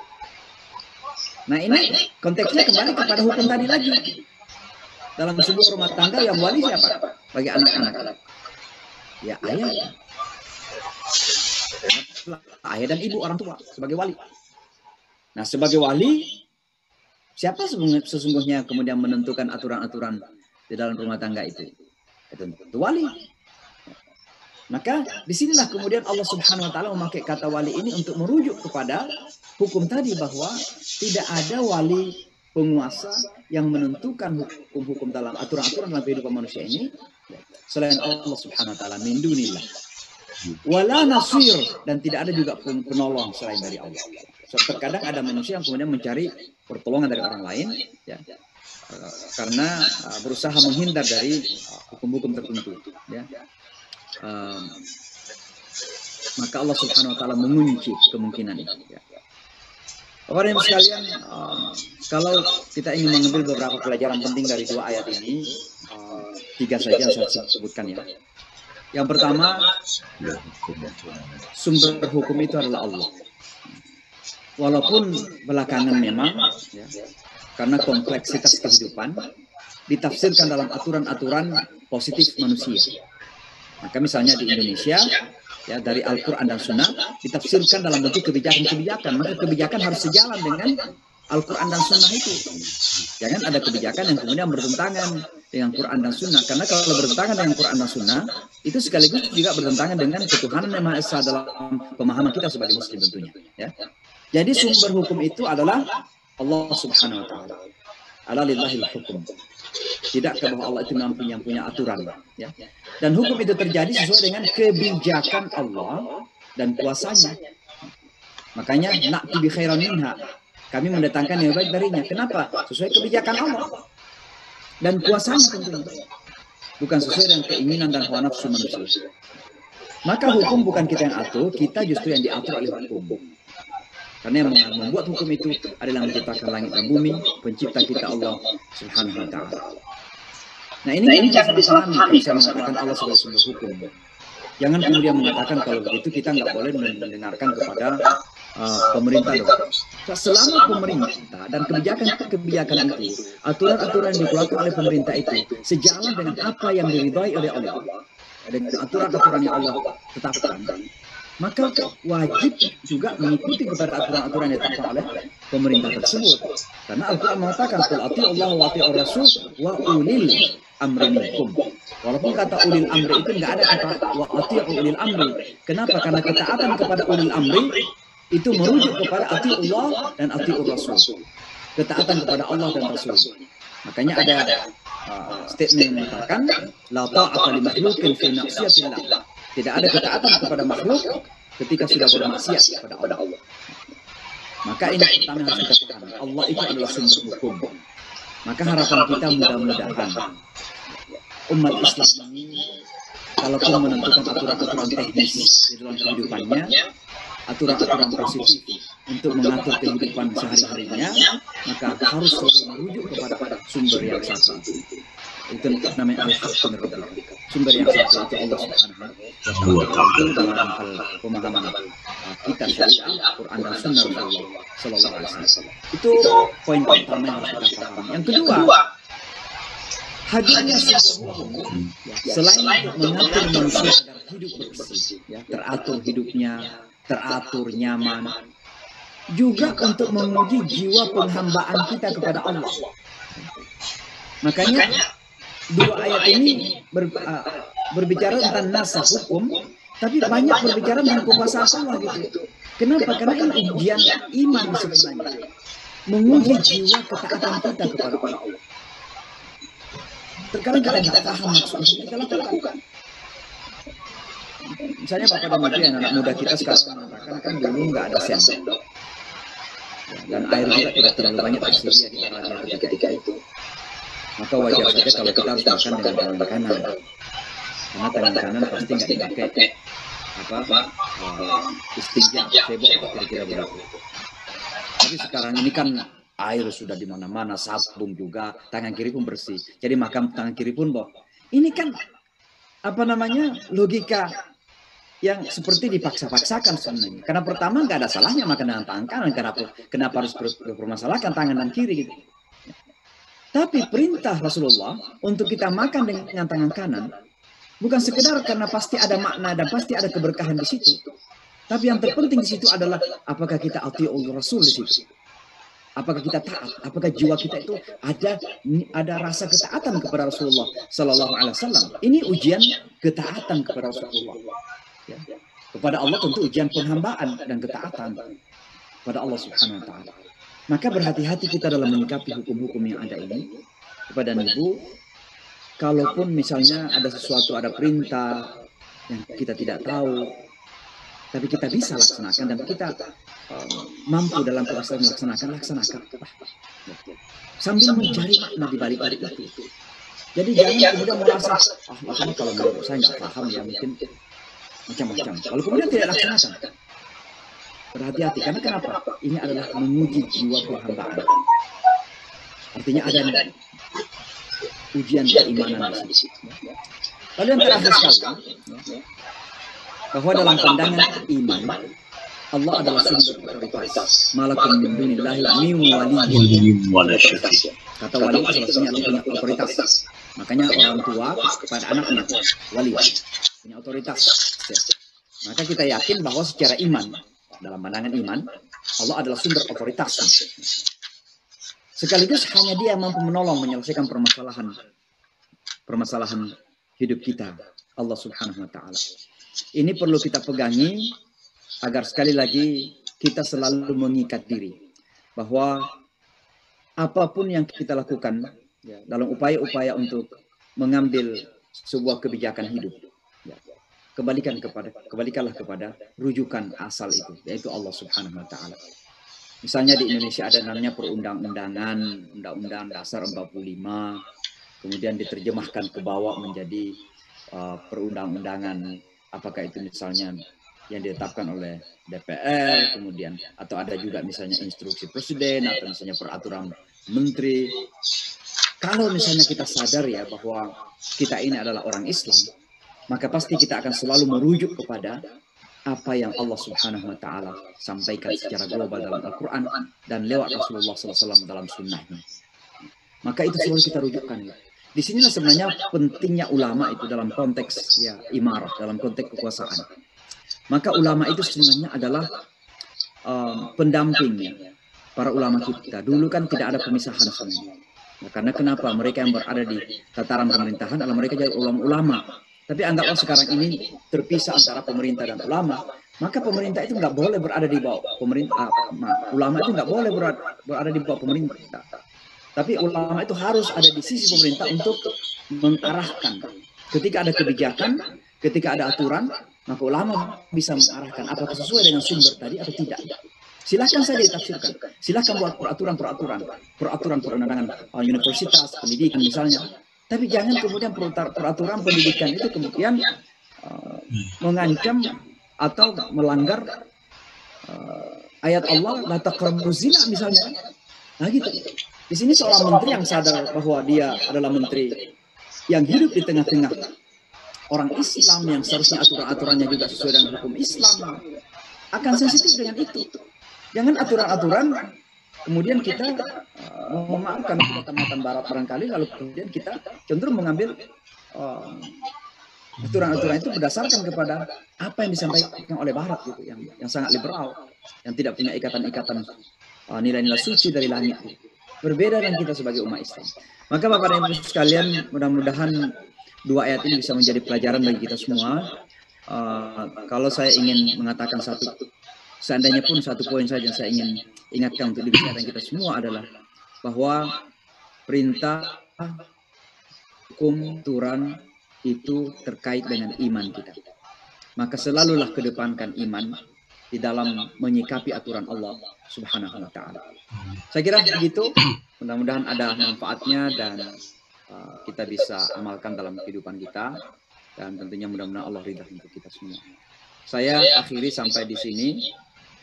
Nah ini konteksnya kembali kepada hukum tadi lagi. Dalam sebuah rumah tangga yang wali siapa? Bagi anak-anak. Ya ayah. Ayah dan ibu, orang tua sebagai wali. Nah sebagai wali, siapa sesungguhnya kemudian menentukan aturan-aturan di dalam rumah tangga itu? Itu wali. Maka disinilah kemudian Allah Subhanahu Wa Taala memakai kata wali ini untuk merujuk kepada hukum tadi, bahwa tidak ada wali penguasa yang menentukan hukum-hukum dalam aturan-aturan dalam kehidupan manusia ini selain Allah Subhanahu Wa Taala, min dunillah. Wala nasir, dan tidak ada juga penolong selain dari Allah. So, terkadang ada manusia yang kemudian mencari pertolongan dari orang lain, ya, karena berusaha menghindar dari hukum-hukum tertentu. Ya. Maka Allah Subhanahu Wa Taala mengunci kemungkinan itu. Ya. Bapak dan Ibu sekalian, kalau kita ingin mengambil beberapa pelajaran penting dari dua ayat ini, 3 saja yang saya sebutkan ya. Yang pertama, sumber hukum itu adalah Allah. Walaupun belakangan memang, ya, karena kompleksitas kehidupan, ditafsirkan dalam aturan-aturan positif manusia. Maka misalnya di Indonesia, ya, dari Al-Quran dan Sunnah ditafsirkan dalam bentuk kebijakan-kebijakan. Maka kebijakan harus sejalan dengan Al-Quran dan Sunnah itu. Jangan ada kebijakan yang kemudian bertentangan dengan Quran dan Sunnah. Karena kalau bertentangan dengan Quran dan Sunnah, itu sekaligus juga bertentangan dengan ketuhanan yang Maha Esa dalam pemahaman kita sebagai Muslim tentunya. Ya. Jadi sumber hukum itu adalah Allah Subhanahu Wa Taala. Ala lillahil hukum. Tidakkah bahwa Allah itu yang punya aturan, ya? Dan hukum itu terjadi sesuai dengan kebijakan Allah dan kuasanya. Makanya na'ti bi khairan minha, kami mendatangkan yang baik darinya. Kenapa? Sesuai kebijakan Allah dan kuasanya tentunya, bukan sesuai dengan keinginan dan hawa nafsu manusia. Maka hukum bukan kita yang atur, kita justru yang diatur oleh hukum. Karena yang membuat hukum itu adalah menciptakan langit dan bumi, pencipta kita Allah Subhanahu Wa Taala. Nah ini jangan disalahkan kalau saya mengatakan Allah sebagai sumber hukum. Jangan kemudian mengatakan kalau begitu kita nggak boleh mendengarkan kepada pemerintah. Selama pemerintah dan kebijakan itu, aturan-aturan yang dikeluarkan oleh pemerintah itu sejalan dengan apa yang diridhai oleh Allah, dengan aturan-aturan yang Allah tetapkan, maka wajib juga mengikuti kepada aturan-aturan yang ditetapkan oleh pemerintah tersebut. Karena Al-Quran mengatakan, qul ati'ullaha wa ati'ur rasul wa ulil amri minkum. Walaupun kata ulil amri itu nggak ada kata wa ati'u ulil amri. Kenapa? Karena ketaatan kepada ulil amri itu merujuk kepada ati'ullah dan ati'ur rasul. Ketaatan kepada Allah dan Rasul. Makanya ada statement yang mengatakan, la ta'ata li makhluqin fi ma'siyatillah. Tidak ada ketaatan kepada makhluk ketika sudah bermaksiat kepada Allah. Maka ini pertama harus kita pahami. Allah itu adalah sumber hukum. Maka harapan kita mudah-mudahan umat Islam ini, kalaupun menentukan aturan-aturan teknis di dalam kehidupannya, aturan-aturan positif untuk mengatur kehidupan sehari-harinya, maka harus selalu merujuk kepada sumber yang satu. Itu namanya al-haq min rabbika. Sumber yang satu itu Allah Subhanahu wa Ta'ala. Dalam hal pemahaman kita syariah, Quran dan Sunnah Rasulullah Sallallahu Alaihi Wasallam. Itu poin pertama yang harus kita pahami. Yang kedua, hadirnya sebuah hukum selain untuk mengatur manusia agar hidup bersih, ya, teratur hidupnya, teratur nyaman, juga untuk menguji jiwa penghambaan kita kepada Allah. Makanya dua ayat ini berbicara tentang nasah hukum, tapi banyak berbicara tentang kekuasaan Allah gitu. Kenapa? Karena ini ujian iman sebenarnya, menguji jiwa ketaatan kita kepada Allah. terkadang kita nggak paham maksud yang kita lakukan. Misalnya Bapak dan Ibu yang anak muda kita sekarang mengatakan kan dulu nggak ada sendok dan air juga tidak terlalu banyak tersedia di Arabia ketika itu. Maka wajar saja kalau kita harus makan dengan tangan kanan, karena tangan kanan pasti nggak dipakai istinja, cebok, kira-kira begitu. Tapi sekarang ini kan air sudah di mana-mana, sabun juga, tangan kiri pun bersih. Jadi makan tangan kiri pun ini kan logika yang seperti dipaksa-paksakan sebenarnya. Karena pertama nggak ada salahnya makan dengan tangan kanan, kenapa harus bermasalahkan tangan dan kiri gitu. Tapi perintah Rasulullah untuk kita makan dengan tangan kanan bukan sekedar karena pasti ada makna dan pasti ada keberkahan di situ. Tapi yang terpenting di situ adalah apakah kita ati'ul Rasul di situ. Apakah kita taat? Apakah jiwa kita itu ada rasa ketaatan kepada Rasulullah Sallallahu Alaihi Wasallam? Ini ujian ketaatan kepada Rasulullah. Ya. Kepada Allah tentu ujian penghambaan dan ketaatan kepada Allah Subhanahu Wa Taala. Maka berhati-hati kita dalam menyikapi hukum-hukum yang ada ini. Kepada Ibu, kalaupun misalnya ada sesuatu, ada perintah yang kita tidak tahu, tapi kita bisa laksanakan dan kita mampu dalam proses laksanakan. Sambil mencari makna di balik-balik itu. Jadi jangan kemudian merasa, ini kalau menurut saya nggak paham ya mungkin macam-macam. Kalau kemudian tidak laksanakan, berhati-hati. Karena kenapa? Ini adalah menguji jiwa penghambaan. Artinya ada ujian keimanan di situ. Lalu yang terakhir sekali, bahwa dalam pandangan iman, Allah adalah sumber otoritas. Malakum min dunillahi min waliyyin wala syafi'in. Kata wali itu salah satunya adalah punya otoritas. Makanya orang tua kepada anaknya wali punya otoritas. Maka kita yakin bahwa secara iman, dalam pandangan iman, Allah adalah sumber otoritas. Sekaligus hanya Dia yang mampu menolong menyelesaikan permasalahan hidup kita, Allah Subhanahu Wa Taala. Ini perlu kita pegangi agar sekali lagi kita selalu mengikat diri bahwa apapun yang kita lakukan dalam upaya-upaya untuk mengambil sebuah kebijakan hidup, kembalikanlah kepada rujukan asal itu, yaitu Allah Subhanahu Wa Taala. Misalnya di Indonesia ada namanya perundang-undangan, Undang-Undang Dasar 45, kemudian diterjemahkan ke bawah menjadi perundang-undangan. Apakah itu misalnya yang ditetapkan oleh DPR, kemudian atau ada juga misalnya instruksi presiden atau misalnya peraturan menteri. Kalau misalnya kita sadar ya bahwa kita ini adalah orang Islam, maka pasti kita akan selalu merujuk kepada apa yang Allah Subhanahu Wa Taala sampaikan secara global dalam Al-Quran dan lewat Rasulullah SAW dalam sunnahnya. Maka itu selalu kita rujukkan. Di sinilah sebenarnya pentingnya ulama itu dalam konteks imarah, dalam konteks kekuasaan. Maka ulama itu sebenarnya adalah pendamping para ulama kita. Dulu kan tidak ada pemisahan sebenarnya. Nah, karena kenapa? Mereka yang berada di tataran pemerintahan adalah mereka jadi ulama-ulama. Tapi anggaplah sekarang ini terpisah antara pemerintah dan ulama. Maka pemerintah itu nggak boleh berada di bawah pemerintah. Ulama itu nggak boleh berada di bawah pemerintah. Tapi ulama itu harus ada di sisi pemerintah untuk mengarahkan. Ketika ada kebijakan, ketika ada aturan, maka ulama bisa mengarahkan apakah sesuai dengan sumber tadi atau tidak. Silahkan saja ditafsirkan. Silahkan buat peraturan perundangan universitas, pendidikan misalnya. Tapi jangan kemudian peraturan pendidikan itu kemudian mengancam atau melanggar ayat Allah, la taqrabuz zina misalnya. Nah gitu. Di sini seorang menteri yang sadar bahwa dia adalah menteri yang hidup di tengah-tengah orang Islam yang seharusnya aturan-aturannya juga sesuai dengan hukum Islam, akan sensitif dengan itu. Jangan aturan-aturan kemudian kita memaafkan kematangan Barat barangkali, lalu kemudian kita cenderung mengambil aturan-aturan itu berdasarkan kepada apa yang disampaikan oleh Barat gitu, yang sangat liberal, yang tidak punya ikatan-ikatan nilai-nilai suci dari langit. Berbeda dengan kita sebagai umat Islam. Maka Bapak dan Ibu sekalian, mudah-mudahan dua ayat ini bisa menjadi pelajaran bagi kita semua. Kalau saya ingin mengatakan seandainya pun satu poin saja yang saya ingin ingatkan untuk diri kita semua adalah bahwa perintah hukum, aturan itu terkait dengan iman kita. Maka selalulah kedepankan iman di dalam menyikapi aturan Allah Subhanahu wa taala. Saya kira begitu. Mudah-mudahan ada manfaatnya dan kita bisa amalkan dalam kehidupan kita, dan tentunya mudah-mudahan Allah ridha untuk kita semua. Saya akhiri sampai di sini,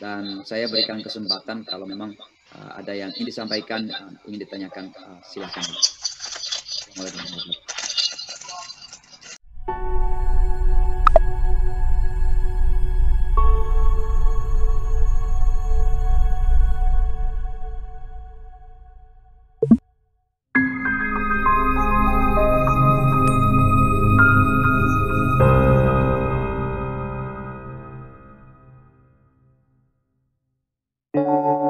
dan saya berikan kesempatan kalau memang ada yang ingin disampaikan, ingin ditanyakan, silakan. Thank you.